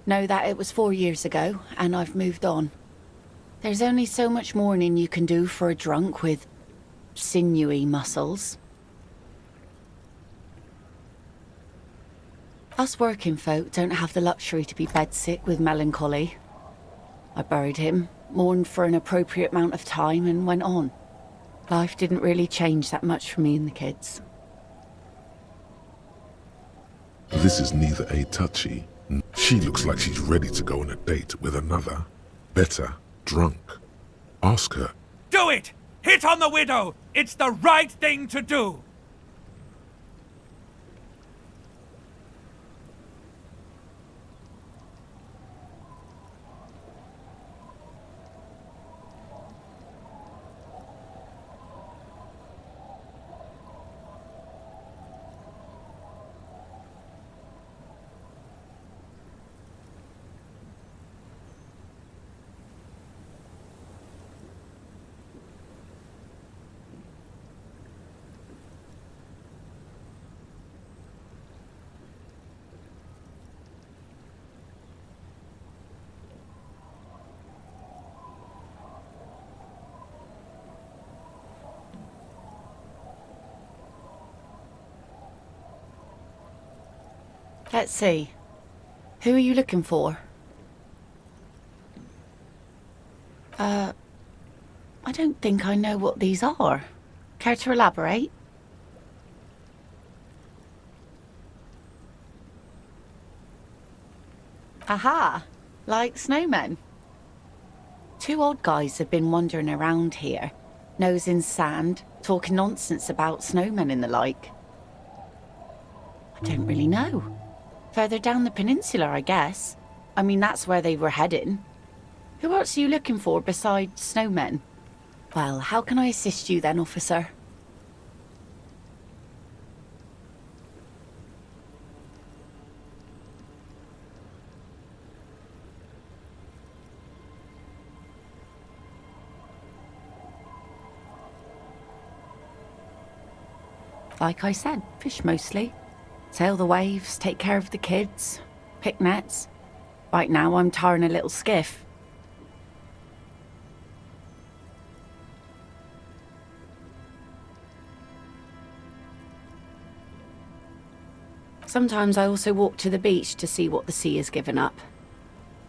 know that it was 4 years ago, and I've moved on. There's only so much mourning you can do for a drunk with sinewy muscles. Us working folk don't have the luxury to be bedsick with melancholy. I buried him, mourned for an appropriate amount of time, and went on. Life didn't really change that much for me and the kids. This is neither a touchy. She looks like she's ready to go on a date with another, better, drunk. Ask her. Do it! Hit on the widow! It's the right thing to do! Let's see. Who are you looking for? I don't think I know what these are. Care to elaborate? Aha! Like snowmen. Two odd guys have been wandering around here, nose in sand, talking nonsense about snowmen and the like. I don't really know. Further down the peninsula, I guess. I mean, that's where they were heading. Who else are you looking for besides snowmen? Well, how can I assist you then, officer? Like I said, fish mostly. Sail the waves, take care of the kids, pick nets. Right now I'm tarring a little skiff. Sometimes I also walk to the beach to see what the sea has given up.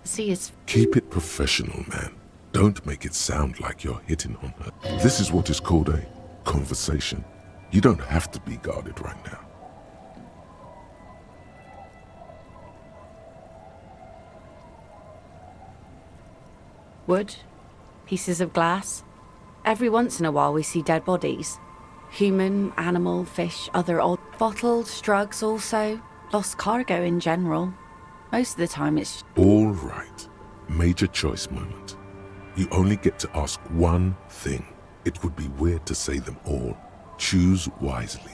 The sea is... Keep it professional, man. Don't make it sound like you're hitting on her. This is what is called a conversation. You don't have to be guarded right now. Wood, pieces of glass. Every once in a while we see dead bodies. Human, animal, fish, other odd... Bottles, drugs also. Lost cargo in general. Most of the time it's... All right. Major choice moment. You only get to ask one thing. It would be weird to say them all. Choose wisely.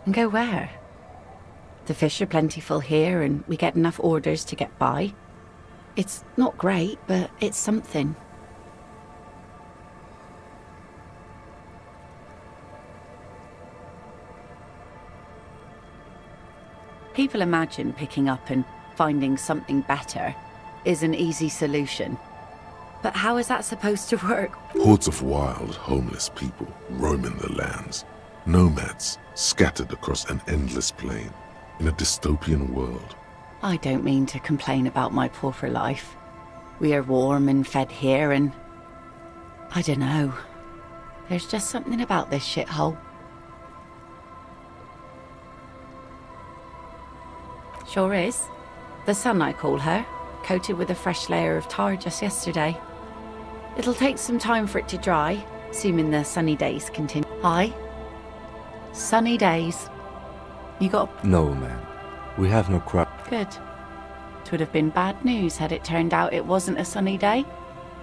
And go where? The fish are plentiful here and we get enough orders to get by. It's not great, but it's something. People imagine picking up and finding something better is an easy solution. But how is that supposed to work? Hordes of wild, homeless people roaming the lands. Nomads scattered across an endless plain in a dystopian world. I don't mean to complain about my pauper life. We are warm and fed here and... I don't know. There's just something about this shithole. Sure is. The sun, I call her, coated with a fresh layer of tar just yesterday. It'll take some time for it to dry, assuming the sunny days continue. Hi. Sunny days. You got... No, man. We have no crop. Good. It would have been bad news had it turned out it wasn't a sunny day.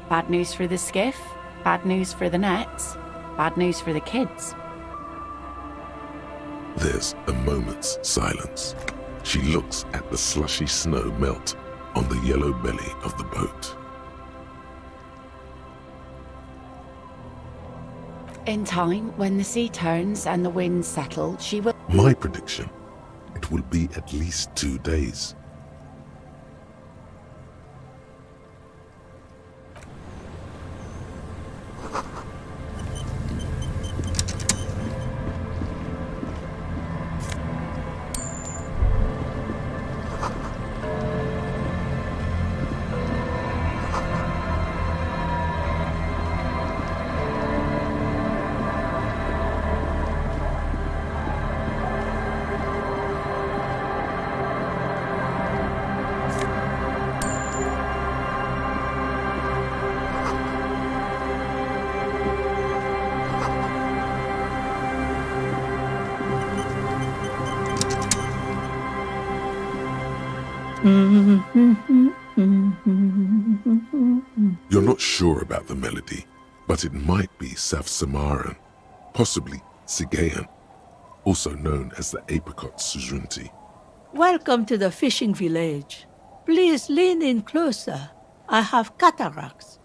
Bad news for the skiff, bad news for the nets, bad news for the kids. There's a moment's silence. She looks at the slushy snow melt on the yellow belly of the boat. In time, when the sea turns and the winds settle, she will... My prediction, it will be at least 2 days. You're not sure about the melody, but it might be South Samaran, possibly Sigayan, also known as the apricot Sujunti. Welcome to the fishing village. Please lean in closer. I have cataracts.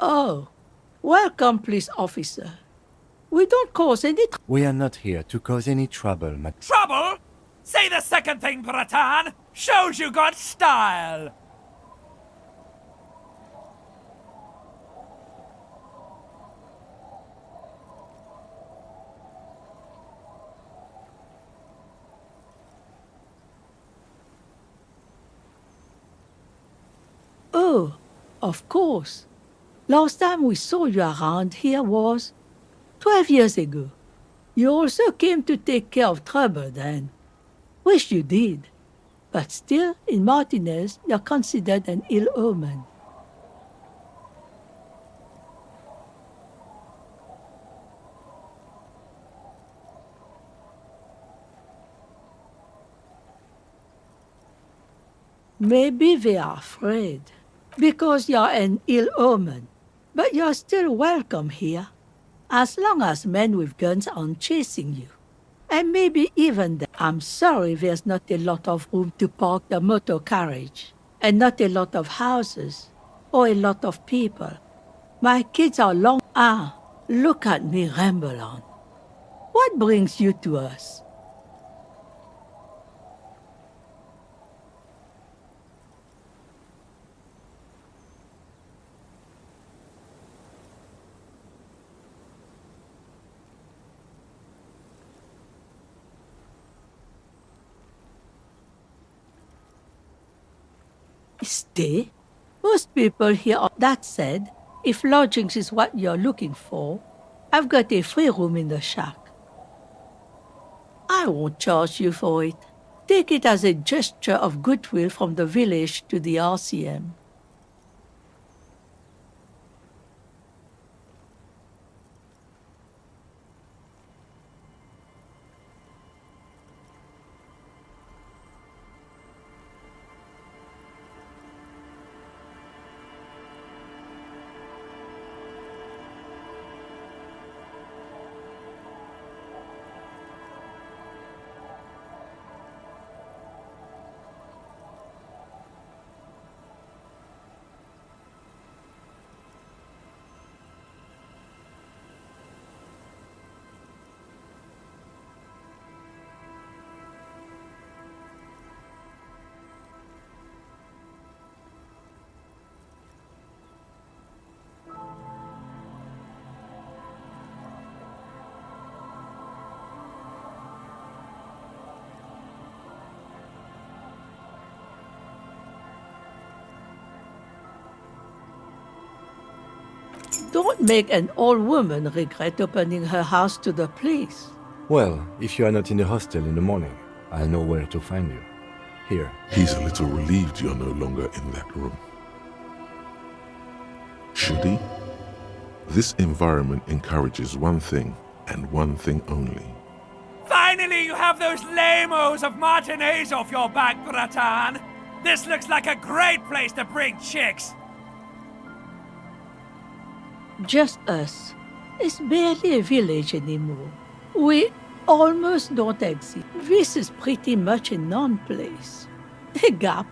Oh, welcome, police officer. We don't cause any We are not here to cause any trouble, Trouble? Say the second thing, Bratan! Shows you got style! Oh, of course. Last time we saw you around here was 12 years ago. You also came to take care of trouble then. Wish you did. But still, in Martinez, you're considered an ill omen. Maybe they are afraid, because you're an ill omen. But you're still welcome here, as long as men with guns aren't chasing you. And maybe even then. I'm sorry there's not a lot of room to park the motor carriage, and not a lot of houses, or a lot of people. My kids are long. Ah, look at me ramble on. What brings you to us? Stay? Most people here are. That said, if lodgings is what you're looking for, I've got a free room in the shack. I won't charge you for it. Take it as a gesture of goodwill from the village to the RCM. Don't make an old woman regret opening her house to the police. Well, if you are not in the hostel in the morning, I'll know where to find you. Here. He's a little relieved you're no longer in that room. Should he? This environment encourages one thing, and one thing only. Finally, you have those lamos of Martinez off your back, Bratan! This looks like a great place to bring chicks! Just us. It's barely a village anymore. We almost don't exist. This is pretty much a non-place. A gap.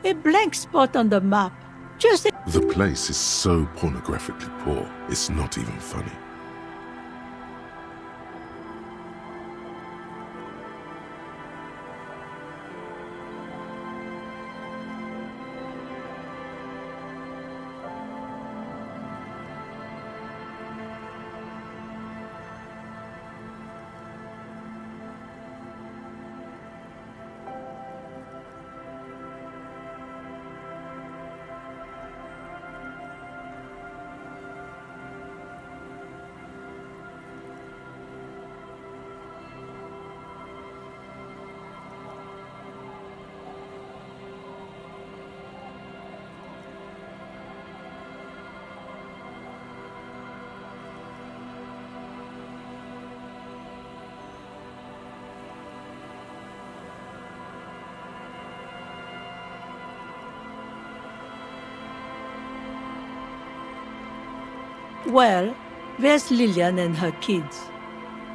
A blank spot on the map. Just a... The place is so pornographically poor, it's not even funny. Well, there's Lillian and her kids.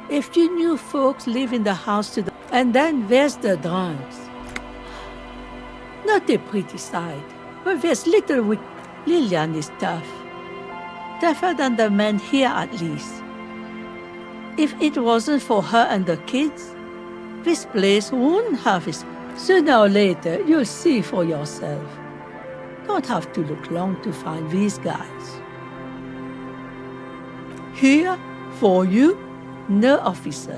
A few new folks live in the house to the... And then there's the drunks. Not a pretty sight, but there's little with... Lillian is tough. Tougher than the men here, at least. If it wasn't for her and the kids, this place wouldn't have its... Sooner or later, you'll see for yourself. Don't have to look long to find these guys. Here, for you, no officer.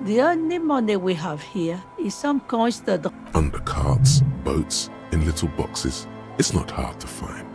The only money we have here is some coins that... Under carts, boats, in little boxes. It's not hard to find.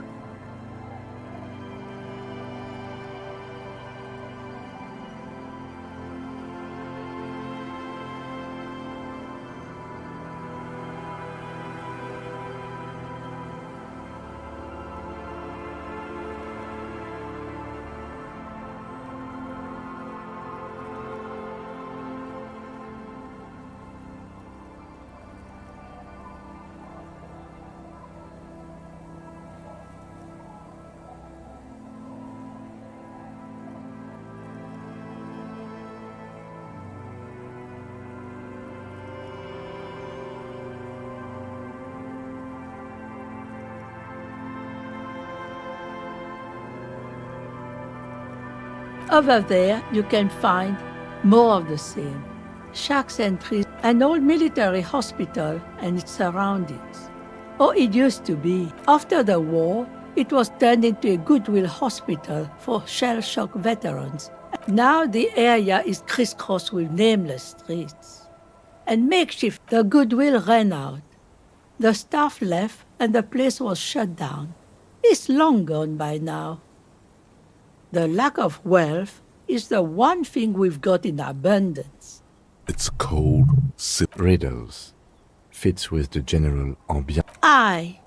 Over there, you can find more of the same. Shacks and trees, an old military hospital and its surroundings. Or it used to be. After the war, it was turned into a goodwill hospital for shell-shock veterans. Now the area is crisscrossed with nameless streets. And makeshift, the goodwill ran out. The staff left and the place was shut down. It's long gone by now. The lack of wealth is the one thing we've got in abundance. It's cold, Riddles. Fits with the general ambiance. Aye.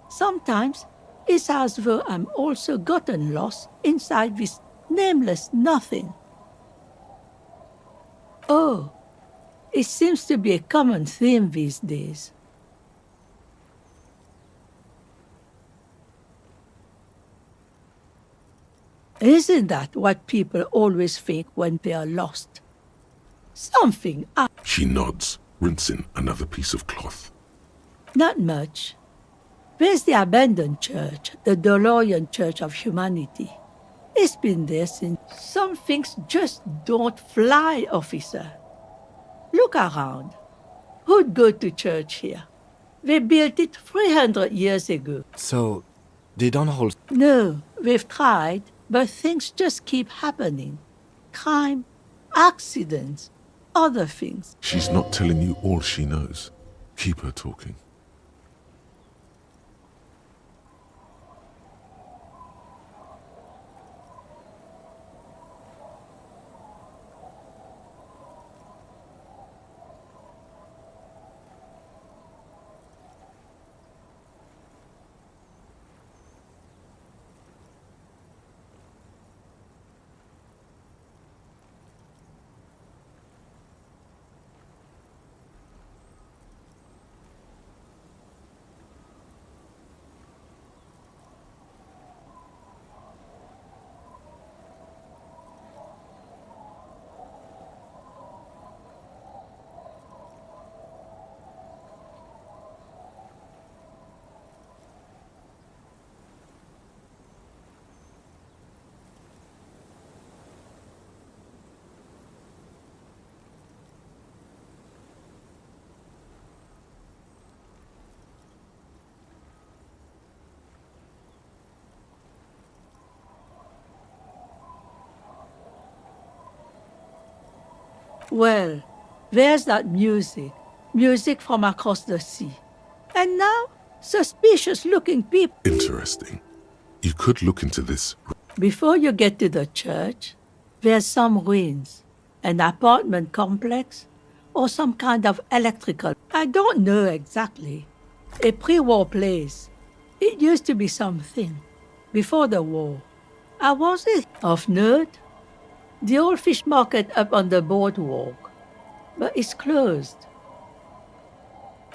Sometimes it's as though I'm also gotten lost inside this nameless nothing. Oh, it seems to be a common theme these days. Isn't that what people always think when they are lost? Something up. She nods, rinsing another piece of cloth. Not much. There's the abandoned church, the DeLorean Church of Humanity. It's been there since. Some things just don't fly, officer. Look around. Who'd go to church here? They built it 300 years ago. So, they don't hold... No, they've tried, but things just keep happening. Crime, accidents, other things. She's not telling you all she knows. Keep her talking. Well, there's that music. Music from across the sea. And now, suspicious-looking people. Interesting. You could look into this. Before you get to the church, there's some ruins. An apartment complex, or some kind of electrical. I don't know exactly. A pre-war place. It used to be something. Before the war. Was it? Of note? The old fish market up on the boardwalk. But it's closed.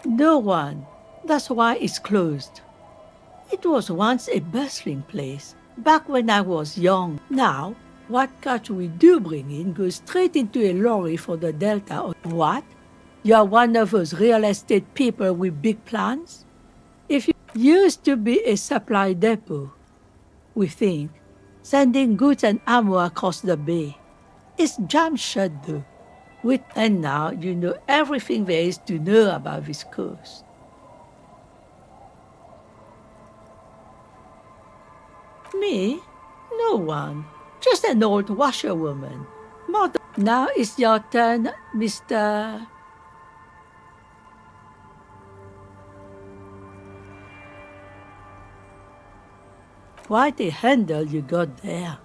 No one. That's why it's closed. It was once a bustling place. back when I was young. Now, what catch we do bring in goes straight into a lorry for the Delta. What? You're one of those real estate people with big plans? If you used to be a supply depot, we think, sending goods and ammo across the bay. It's jam shut though. And now you know everything there is to know about this coast. Me? No one. Just an old washerwoman. Now it's your turn, Mr. Quite a handle you got there.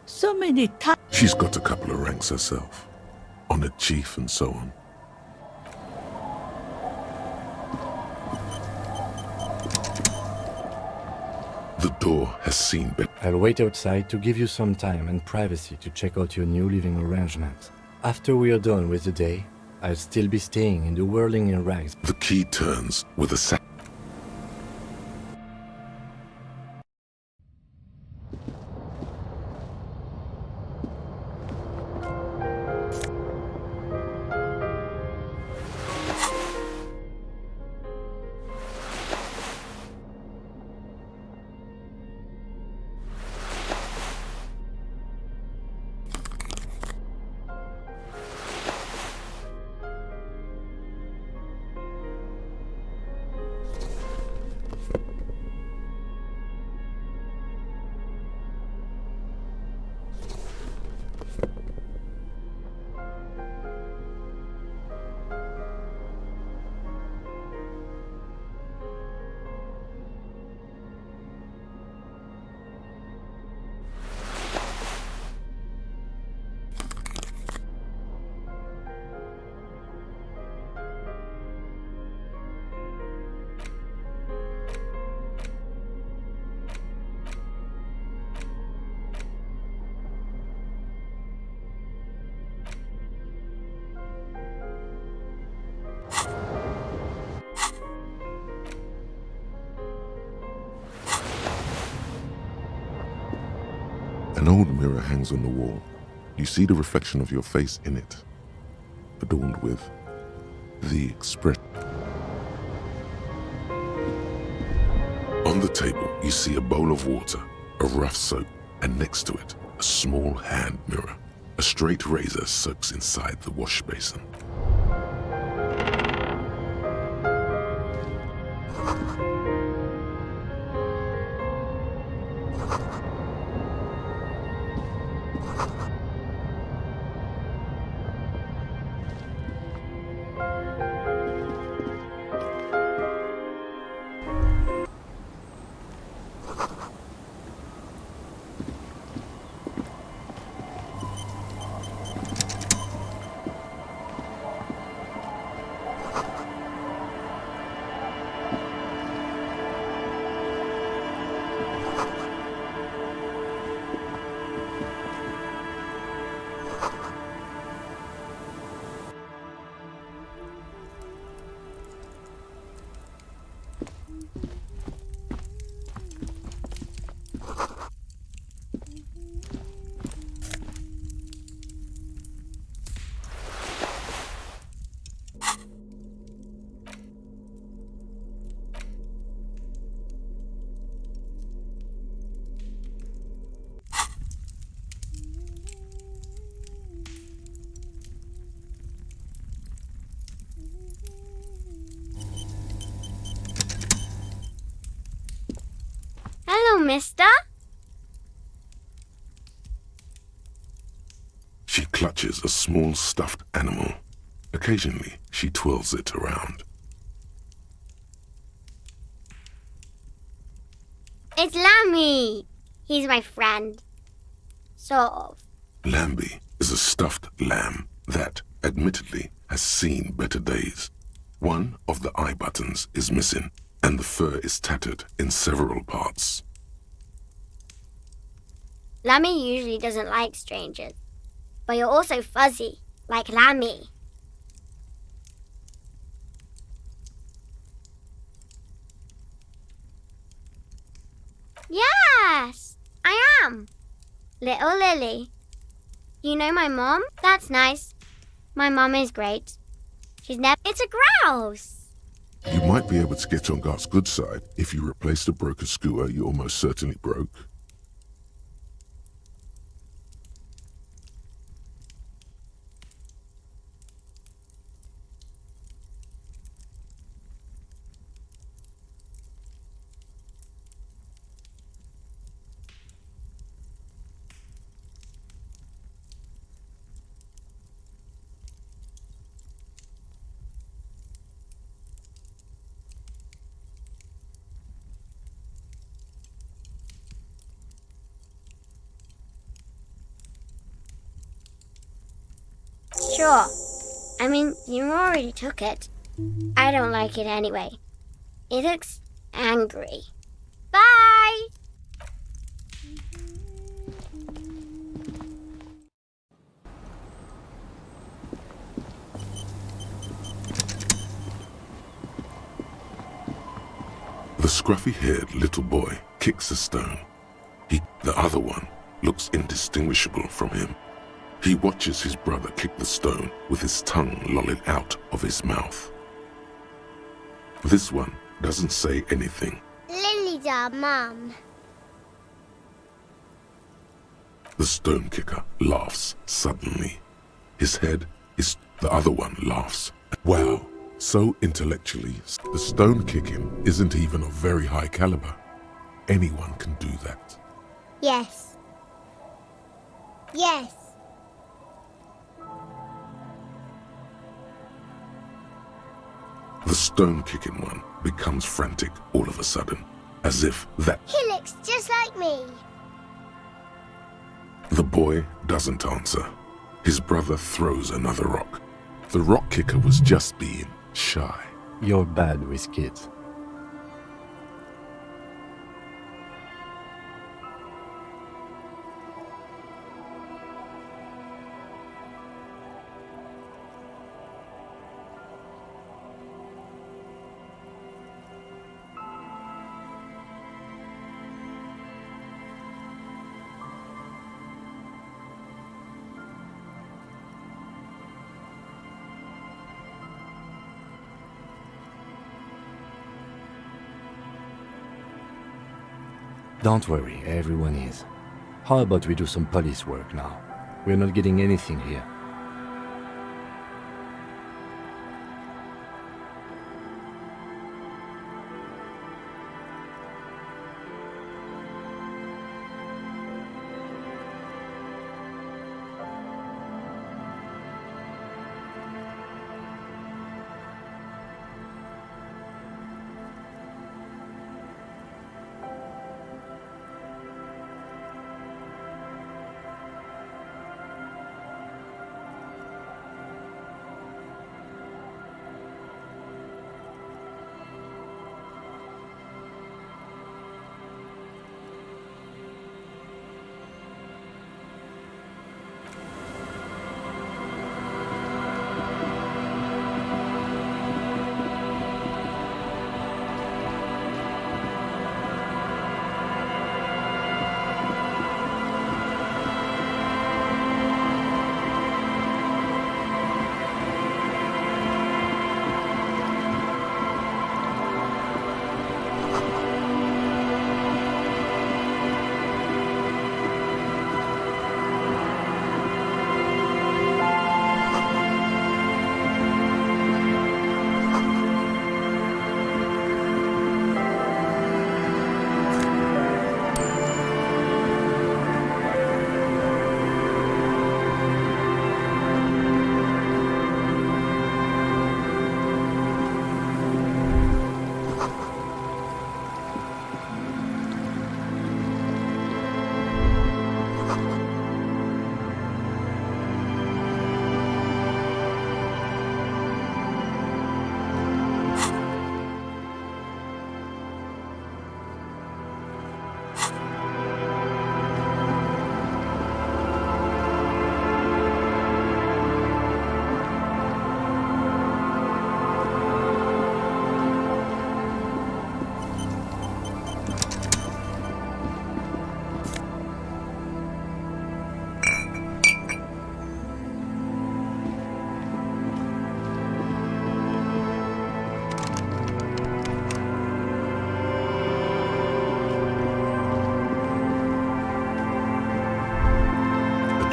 So many times. She's got a couple of ranks herself. Honored chief and so on. The door has seen better. I'll wait outside to give you some time and privacy to check out your new living arrangements. After we are done with the day, I'll still be staying in the whirling in rags. The key turns with a sack. An old mirror hangs on the wall. You see the reflection of your face in it, adorned with the expression. On the table, you see a bowl of water, a rough soap, and next to it, a small hand mirror. A straight razor soaks inside the wash basin. Hello, mister. She clutches a small stuffed animal. Occasionally, she twirls it around. It's Lammy. He's my friend. Sort of. Lambie is a stuffed lamb that, admittedly, has seen better days. One of the eye buttons is missing, and the fur is tattered in several parts. Lammy usually doesn't like strangers, but you're also fuzzy, like Lammy. Yes! Little Lily. You know my mom? That's nice. My mom is great. She's never... It's a grouse! You might be able to get on Gart's good side if you replace the broken scooter you almost certainly broke. Sure. I mean, you already took it. I don't like it anyway. It looks angry. Bye! The scruffy-haired little boy kicks a stone. The other one, looks indistinguishable from him. He watches his brother kick the stone with his tongue lolling out of his mouth. This one doesn't say anything. Lily's our mum. The stone kicker laughs suddenly. His head is... The other one laughs. Wow, so intellectually, the stone kicking isn't even of very high caliber. Anyone can do that. Yes. Yes. The stone-kicking one becomes frantic all of a sudden, as if that... He looks just like me. The boy doesn't answer. His brother throws another rock. The rock kicker was just being shy. You're bad with kids. Don't worry, everyone is. How about we do some police work now? We're not getting anything here.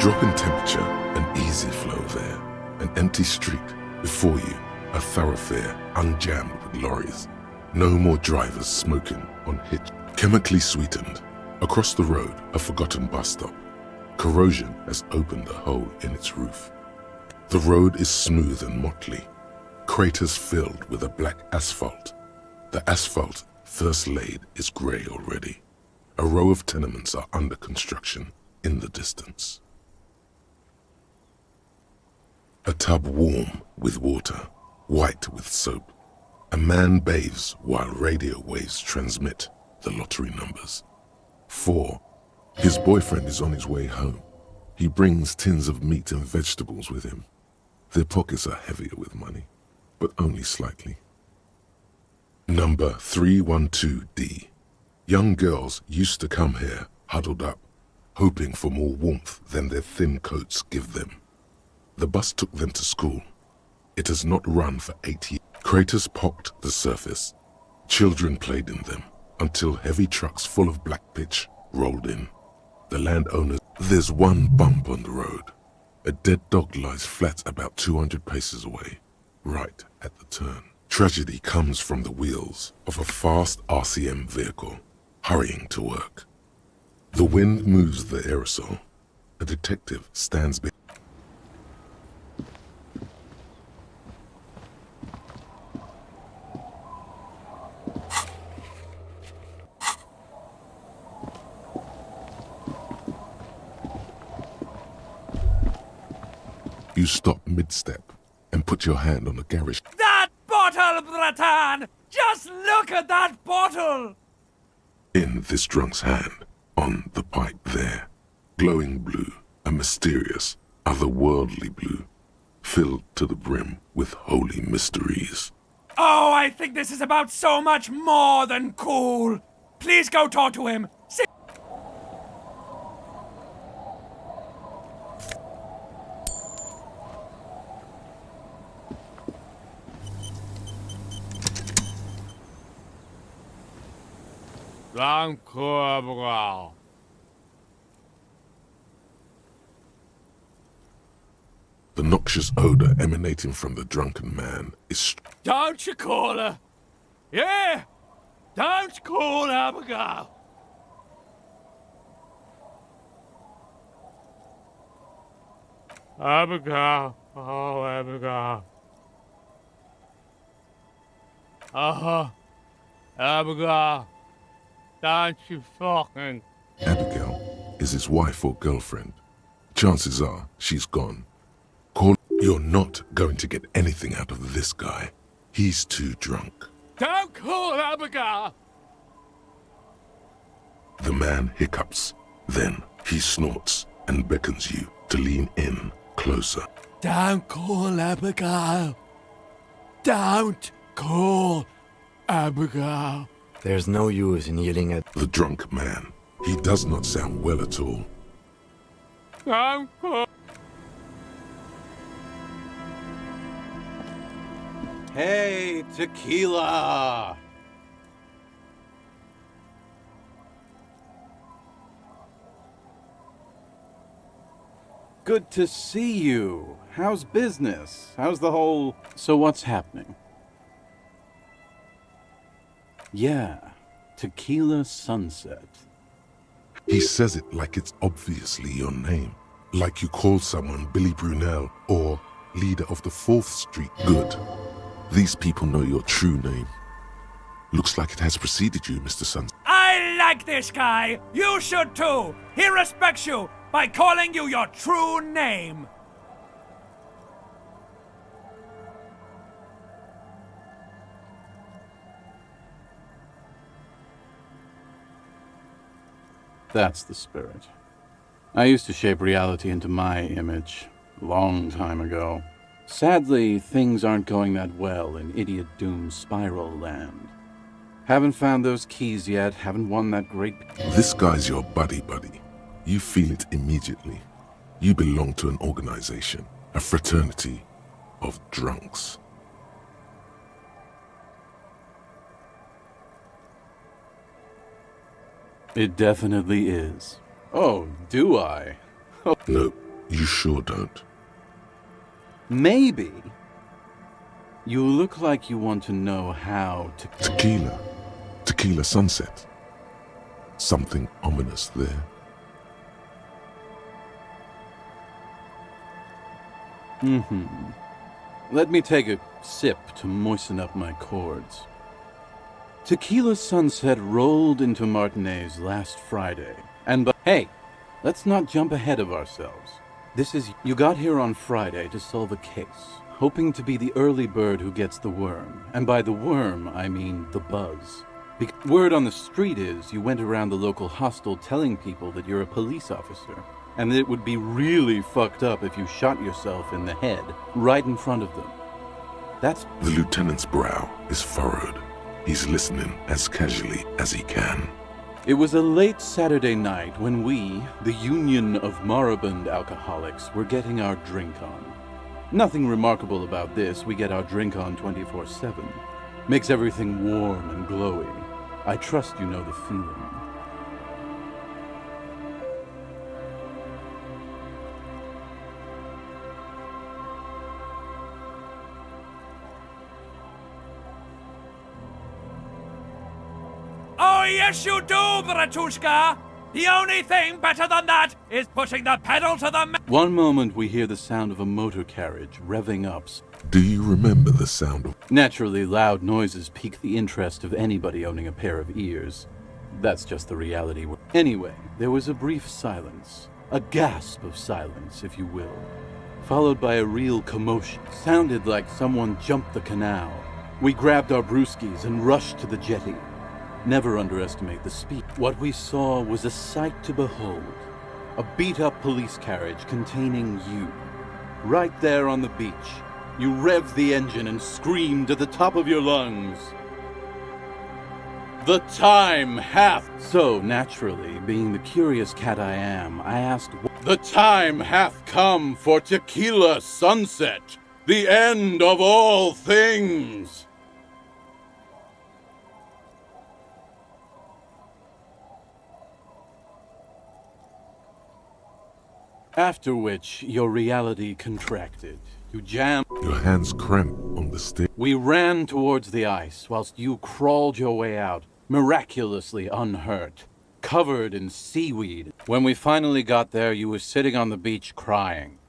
drop in temperature, an easy flow there. An empty street. Before you, a thoroughfare unjammed with lorries. No more drivers smoking on hitch. Chemically sweetened. Across the road, a forgotten bus stop. Corrosion has opened a hole in its roof. The road is smooth and motley. Craters filled with a black asphalt. The asphalt, first laid, is grey already. A row of tenements are under construction in the distance. A tub warm with water, white with soap. A man bathes while radio waves transmit the lottery numbers. 4. His boyfriend is on his way home. He brings tins of meat and vegetables with him. Their pockets are heavier with money, but only slightly. Number 312D. Young girls used to come here, huddled up, hoping for more warmth than their thin coats give them. The bus took them to school. It has not run for 8 years. Craters pocked the surface. Children played in them until heavy trucks full of black pitch rolled in. The landowners... There's one bump on the road. A dead dog lies flat about 200 paces away, right at the turn. Tragedy comes from the wheels of a fast RCM vehicle, hurrying to work. The wind moves the aerosol. A detective stands behind. You stop mid-step and put your hand on the garage. That bottle, Bratan! Just look at that bottle! In this drunk's hand, on the pipe there, glowing blue, a mysterious, otherworldly blue, filled to the brim with holy mysteries. Oh, I think this is about so much more than cool. Please go talk to him. The noxious odor emanating from the drunken man is... Don't you call her? Yeah! Don't call Abigail! Abigail. Oh, Abigail. Abigail. Don't you fucking... Abigail is his wife or girlfriend. Chances are she's gone. Call... You're not going to get anything out of this guy. He's too drunk. Don't call Abigail! The man hiccups. Then he snorts and beckons you to lean in closer. Don't call Abigail. Don't call Abigail. There's no use in yelling at The drunk man. He does not sound well at all. Don't call... Hey, tequila! Good to see you. How's business? How's the whole... So what's happening? Yeah, Tequila Sunset. He says it like it's obviously your name. Like you call someone Billy Brunel or leader of the 4th Street. Good. These people know your true name. Looks like it has preceded you, Mr. Sunset. I like this guy. You should too. He respects you by calling you your true name. That's the spirit. I used to shape reality into my image, a long time ago. Sadly, things aren't going that well in Idiot Doom's Spiral Land. Haven't found those keys yet, haven't won that great... This guy's your buddy. You feel it immediately. You belong to an organization, a fraternity of drunks. It definitely is. Oh, do I? Nope, You sure don't. Maybe. You look like you want to know how to... Tequila. Tequila sunset. Something ominous there. Let me take a sip to moisten up my chords. Tequila Sunset rolled into Martinez last Friday, and hey, let's not jump ahead of ourselves. You got here on Friday to solve a case, hoping to be the early bird who gets the worm, and by the worm, I mean the buzz. Word on the street is you went around the local hostel telling people that you're a police officer, and that it would be really fucked up if you shot yourself in the head right in front of them. The lieutenant's brow is furrowed. He's listening as casually as he can. It was a late Saturday night when we, the Union of Moribund Alcoholics, were getting our drink on. Nothing remarkable about this, we get our drink on 24/7. Makes everything warm and glowy. I trust you know the feeling. Oh, yes, you do, Bratushka! The only thing better than that is putting the pedal to the One moment we hear the sound of a motor carriage revving up. Do you remember the sound of... Naturally, loud noises pique the interest of anybody owning a pair of ears. That's just the reality. Anyway, there was a brief silence. A gasp of silence, if you will. Followed by a real commotion. Sounded like someone jumped the canal. We grabbed our brewskis and rushed to the jetty. Never underestimate the speed. What we saw was a sight to behold. A beat-up police carriage containing you. Right there on the beach. You revved the engine and screamed at the top of your lungs. The time hath... So, naturally, being the curious cat I am, I asked... The time hath come for Tequila Sunset, the end of all things! After which, your reality contracted. You jammed... Your hands cramp on the stick. We ran towards the ice, whilst you crawled your way out, miraculously unhurt, covered in seaweed. When we finally got there, you were sitting on the beach crying.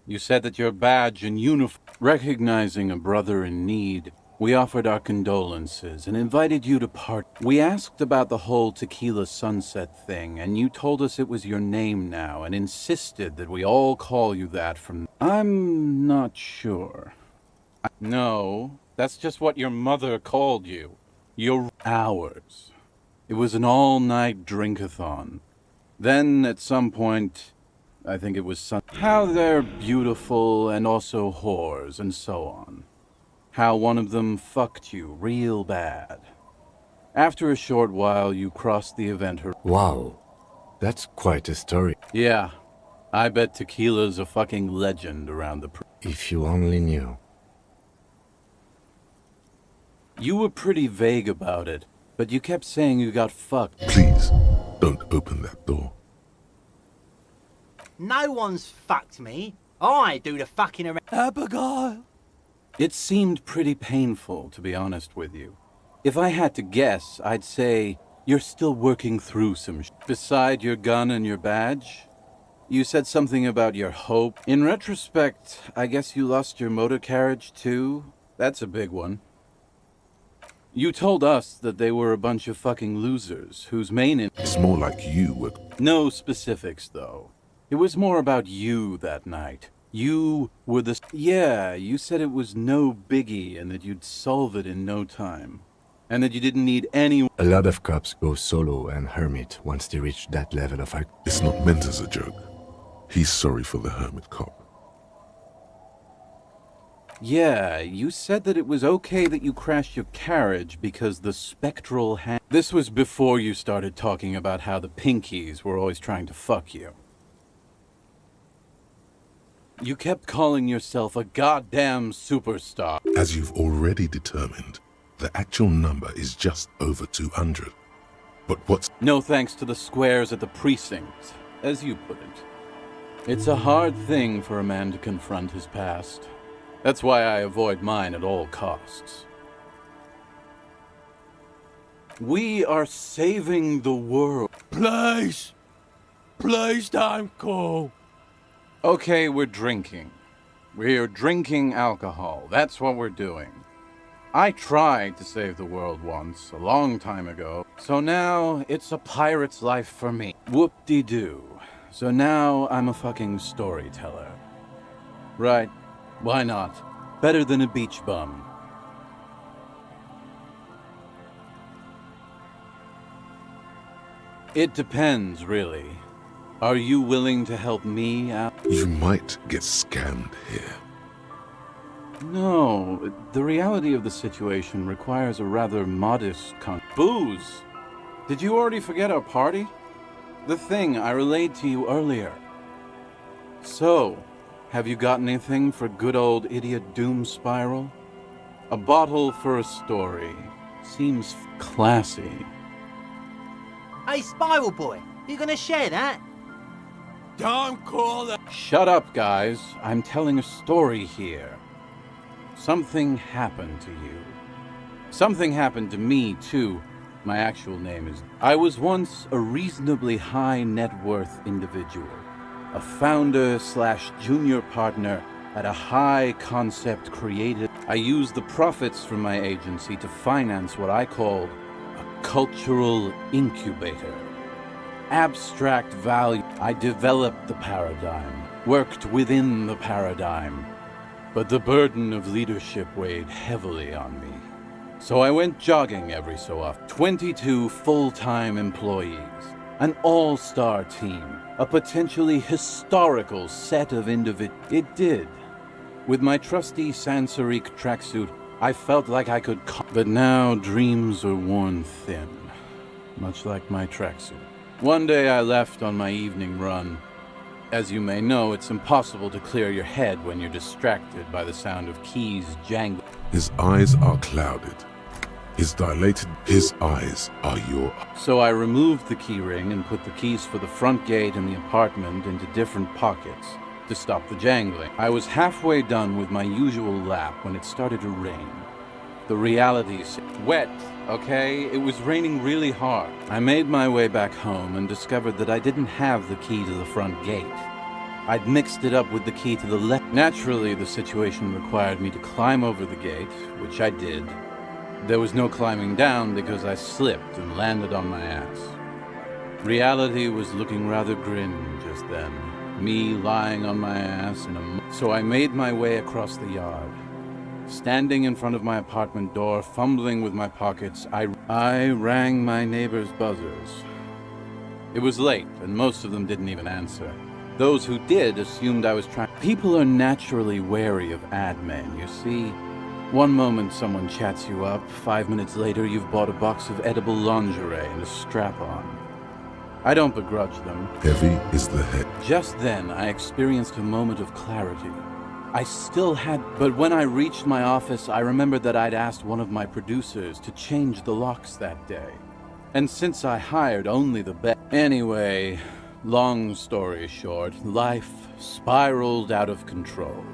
You said that your badge and uniform... Recognizing a brother in need, we offered our condolences and invited you to part. We asked about the whole Tequila Sunset thing, and you told us it was your name now, and insisted that we all call you that from... I'm not sure. No, that's just what your mother called you. Your hours. It was an all-night drink-a-thon. Then, at some point, I think it was how they're beautiful and also whores and so on. How one of them fucked you real bad. After a short while, you crossed the event. Wow, that's quite a story. Yeah, I bet Tequila's a fucking legend around the... If you only knew. You were pretty vague about it, but you kept saying you got fucked. Please, don't open that door. No one's fucked me. I do the fucking around. Abigail! It seemed pretty painful, to be honest with you. If I had to guess, I'd say you're still working through some beside your gun and your badge. You said something about your hope. In retrospect, I guess you lost your motor carriage too? That's a big one. You told us that they were a bunch of fucking losers whose main... It's more like you were... No specifics, though. It was more about you that night. You were the... Yeah, you said it was no biggie and that you'd solve it in no time. And that you didn't need any... A lot of cops go solo and hermit once they reach that level of... It's not meant as a joke. He's sorry for the hermit cop. Yeah, you said that it was okay that you crashed your carriage because the spectral hand... This was before you started talking about how the Pinkies were always trying to fuck you. You kept calling yourself a goddamn superstar. As you've already determined, the actual number is just over 200. But what's... No thanks to the squares at the precinct, as you put it. It's a hard thing for a man to confront his past. That's why I avoid mine at all costs. We are saving the world. Please! Please don't go. Okay, we're drinking. We're drinking alcohol. That's what we're doing. I tried to save the world once, a long time ago. So now, it's a pirate's life for me. Whoop-de-doo. So now, I'm a fucking storyteller. Right. Why not? Better than a beach bum. It depends, really. Are you willing to help me out? You might get scammed here. No, the reality of the situation requires a rather modest Booze! Did you already forget our party? The thing I relayed to you earlier. So, have you got anything for good old idiot Doom Spiral? A bottle for a story. Seems classy. Hey, Spiral Boy, you gonna share that? Don't call that. Shut up, guys. I'm telling a story here. Something happened to you. Something happened to me, too. My actual name is... I was once a reasonably high net worth individual. A founder/junior partner at a high concept creative. I used the profits from my agency to finance what I called a cultural incubator. Abstract value. I developed the paradigm, worked within the paradigm, but the burden of leadership weighed heavily on me. So I went jogging every so often. 22 full-time employees, an all-star team, a potentially historical set of individuals. It did. With my trusty Sansarique tracksuit, I felt like I could but now dreams are worn thin, much like my tracksuit. One day I left on my evening run. As you may know, it's impossible to clear your head when you're distracted by the sound of keys jangling. His eyes are clouded. His eyes are your... So I removed the key ring and put the keys for the front gate and the apartment into different pockets to stop the jangling. I was halfway done with my usual lap when it started to rain. The reality wet, okay? It was raining really hard. I made my way back home and discovered that I didn't have the key to the front gate. I'd mixed it up with the key to the left. Naturally, the situation required me to climb over the gate, which I did. There was no climbing down because I slipped and landed on my ass. Reality was looking rather grim just then. Me lying on my ass in a... So I made my way across the yard. Standing in front of my apartment door, fumbling with my pockets, I rang my neighbor's buzzers. It was late, and most of them didn't even answer. Those who did assumed I was trying... People are naturally wary of ad men, you see. One moment someone chats you up, 5 minutes later you've bought a box of edible lingerie and a strap-on. I don't begrudge them. Heavy is the head. Just then, I experienced a moment of clarity. I still had... But when I reached my office, I remembered that I'd asked one of my producers to change the locks that day. And since I hired only the best... Anyway, long story short, life spiraled out of control.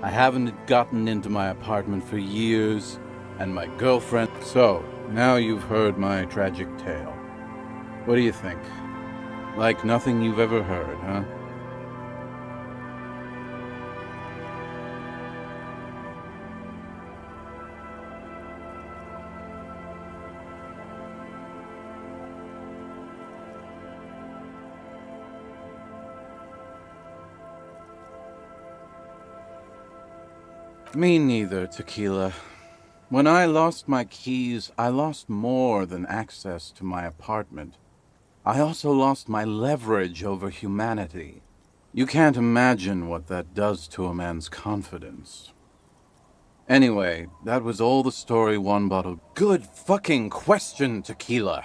I haven't gotten into my apartment for years, and my girlfriend... So, now you've heard my tragic tale. What do you think? Like nothing you've ever heard, huh? Me neither, Tequila. When I lost my keys, I lost more than access to my apartment. I also lost my leverage over humanity. You can't imagine what that does to a man's confidence. Anyway, that was all the story one bottle... Good fucking question, Tequila.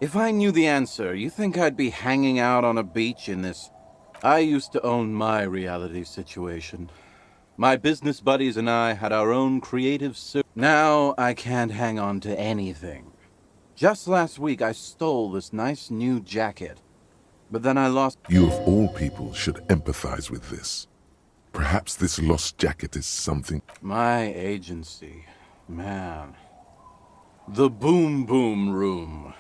If I knew the answer, you think I'd be hanging out on a beach in this... I used to own my reality situation. My business buddies and I had our own creative... Now I can't hang on to anything. Just last week I stole this nice new jacket. But then I lost... You of all people should empathize with this. Perhaps this lost jacket is something... My agency. Man. The Boom Boom Room.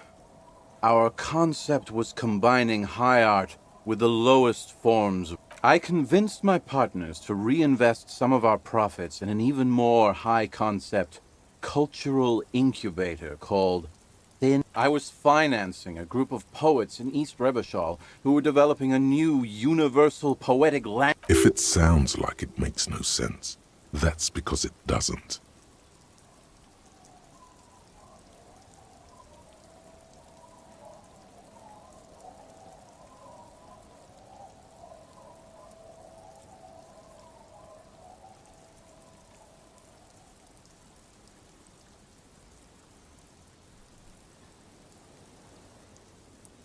Our concept was combining high art with the lowest forms of... I convinced my partners to reinvest some of our profits in an even more high-concept cultural incubator called Thin. I was financing a group of poets in East Rebishal who were developing a new universal poetic language. If it sounds like it makes no sense, that's because it doesn't.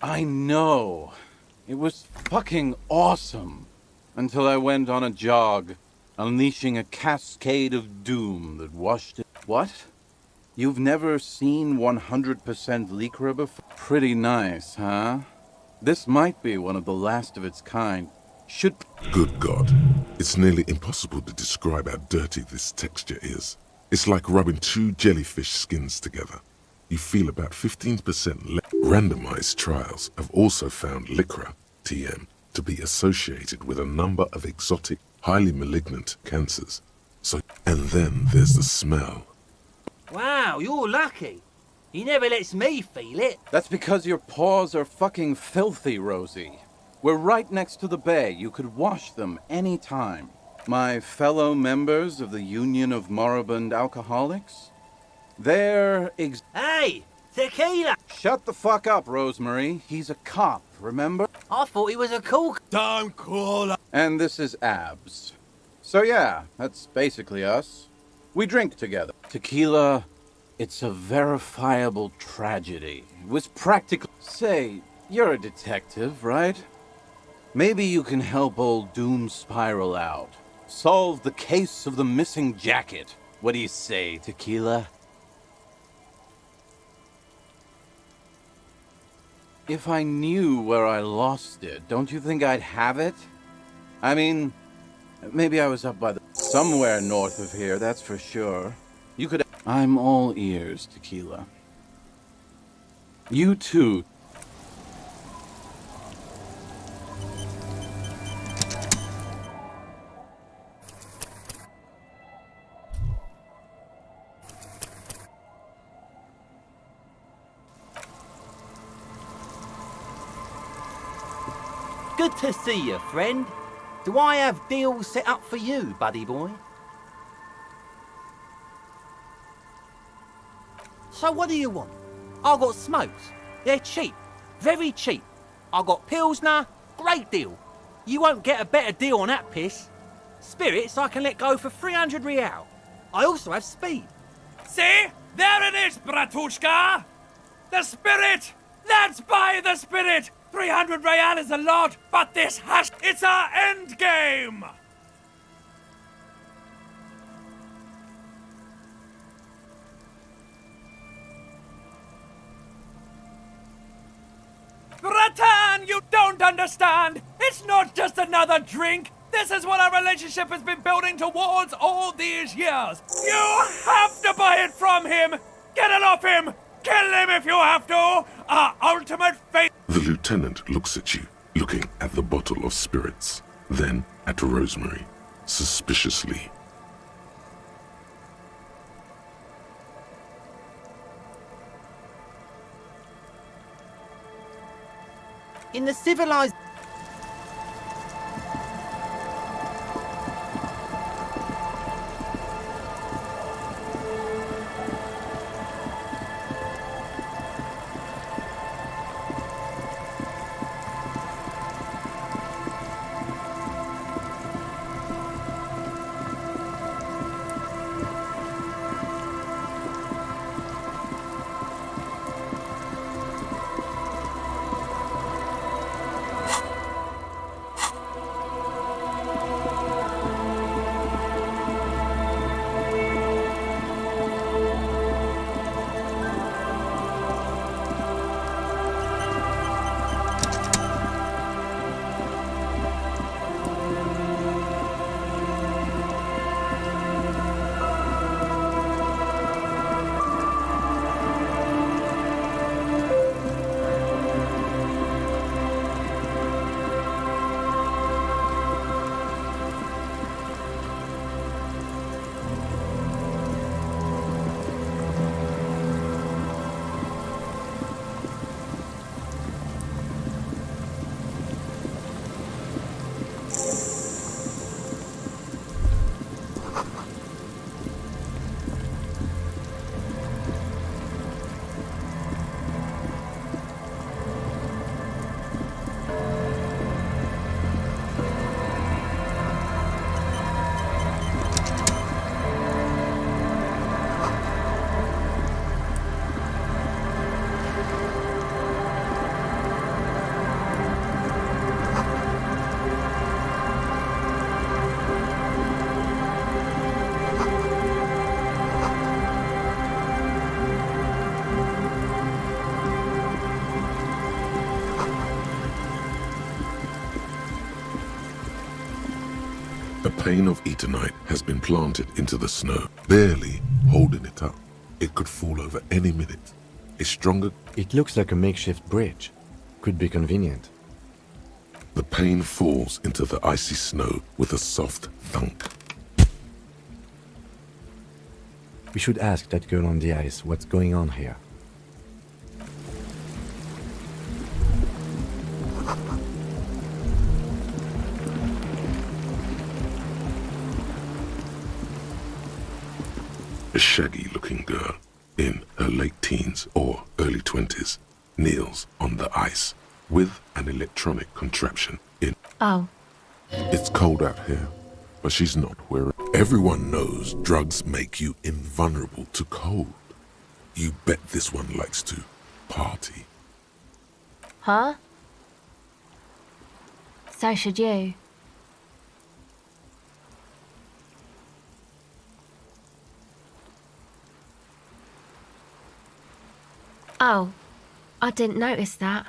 I know. It was fucking awesome. Until I went on a jog, unleashing a cascade of doom that washed it. What? You've never seen 100% Lycra before? Pretty nice, huh? This might be one of the last of its kind. Should... Good God. It's nearly impossible to describe how dirty this texture is. It's like rubbing two jellyfish skins together. You feel about 15% Randomized trials have also found Lycra, TM, to be associated with a number of exotic, highly malignant cancers. And then there's the smell. Wow, you're lucky. He never lets me feel it. That's because your paws are fucking filthy, Rosie. We're right next to the bay. You could wash them any time. My fellow members of the Union of Moribund Alcoholics? They're Hey! Tequila! Shut the fuck up, Rosemary. He's a cop, remember? I thought he was a cool... Don't call. And this is Abs. So yeah, that's basically us. We drink together. Tequila, it's a verifiable tragedy. It was practical. Say, you're a detective, right? Maybe you can help old Doom Spiral out. Solve the case of the missing jacket. What do you say, Tequila? If I knew where I lost it, don't you think I'd have it? I mean, maybe I was up by somewhere north of here, that's for sure. You could... I'm all ears, Tequila. You too. Good to see you, friend. Do I have deals set up for you, buddy boy? So what do you want? I got smokes. They're cheap. Very cheap. I got Pilsner. Great deal. You won't get a better deal on that piss. Spirits I can let go for 300 real. I also have speed. See? There it is, Bratushka! The spirit! Let's buy the spirit! 300 real is a lot, but this has... It's our end game! Bratan, you don't understand! It's not just another drink! This is what our relationship has been building towards all these years! You have to buy it from him! Get it off him! Kill him if you have to! Our ultimate fate... The lieutenant looks at you, looking at the bottle of spirits, then at Rosemary, suspiciously. In the civilized... A pane of Eternite has been planted into the snow, barely holding it up. It could fall over any minute. A stronger... It looks like a makeshift bridge. Could be convenient. The pane falls into the icy snow with a soft thunk. We should ask that girl on the ice what's going on here. A shaggy-looking girl in her late teens or early 20s kneels on the ice with an electronic contraption in. Oh. It's cold out here, but she's not wearing. Everyone knows drugs make you invulnerable to cold. You bet this one likes to party. Huh? So should you. Oh, I didn't notice that.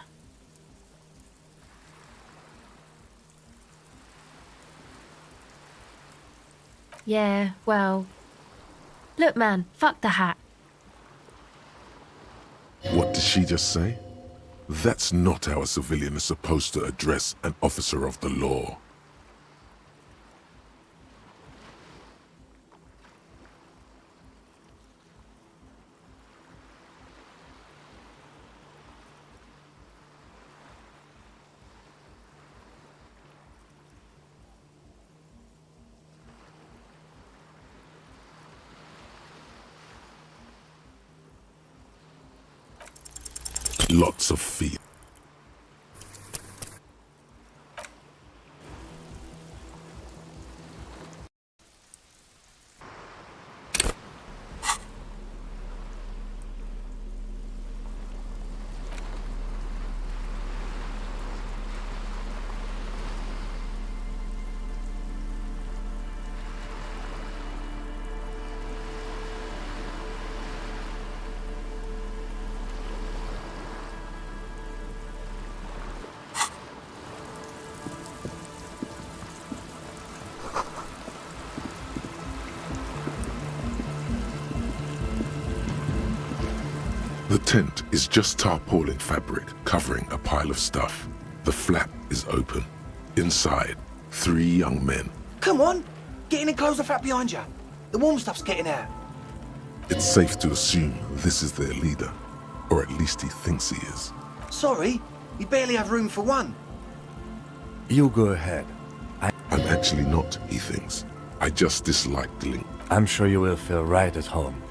Yeah, well... Look, man, fuck the hat. What did she just say? That's not how a civilian is supposed to address an officer of the law. Lots of fear. The tent is just tarpaulin fabric covering a pile of stuff. The flap is open. Inside, 3 young men. Come on! Get in and close the flap behind you. The warm stuff's getting out. It's safe to assume this is their leader, or at least he thinks he is. Sorry, we barely have room for one. You go ahead. I'm actually not, he thinks. I just dislike the link. I'm sure you will feel right at home.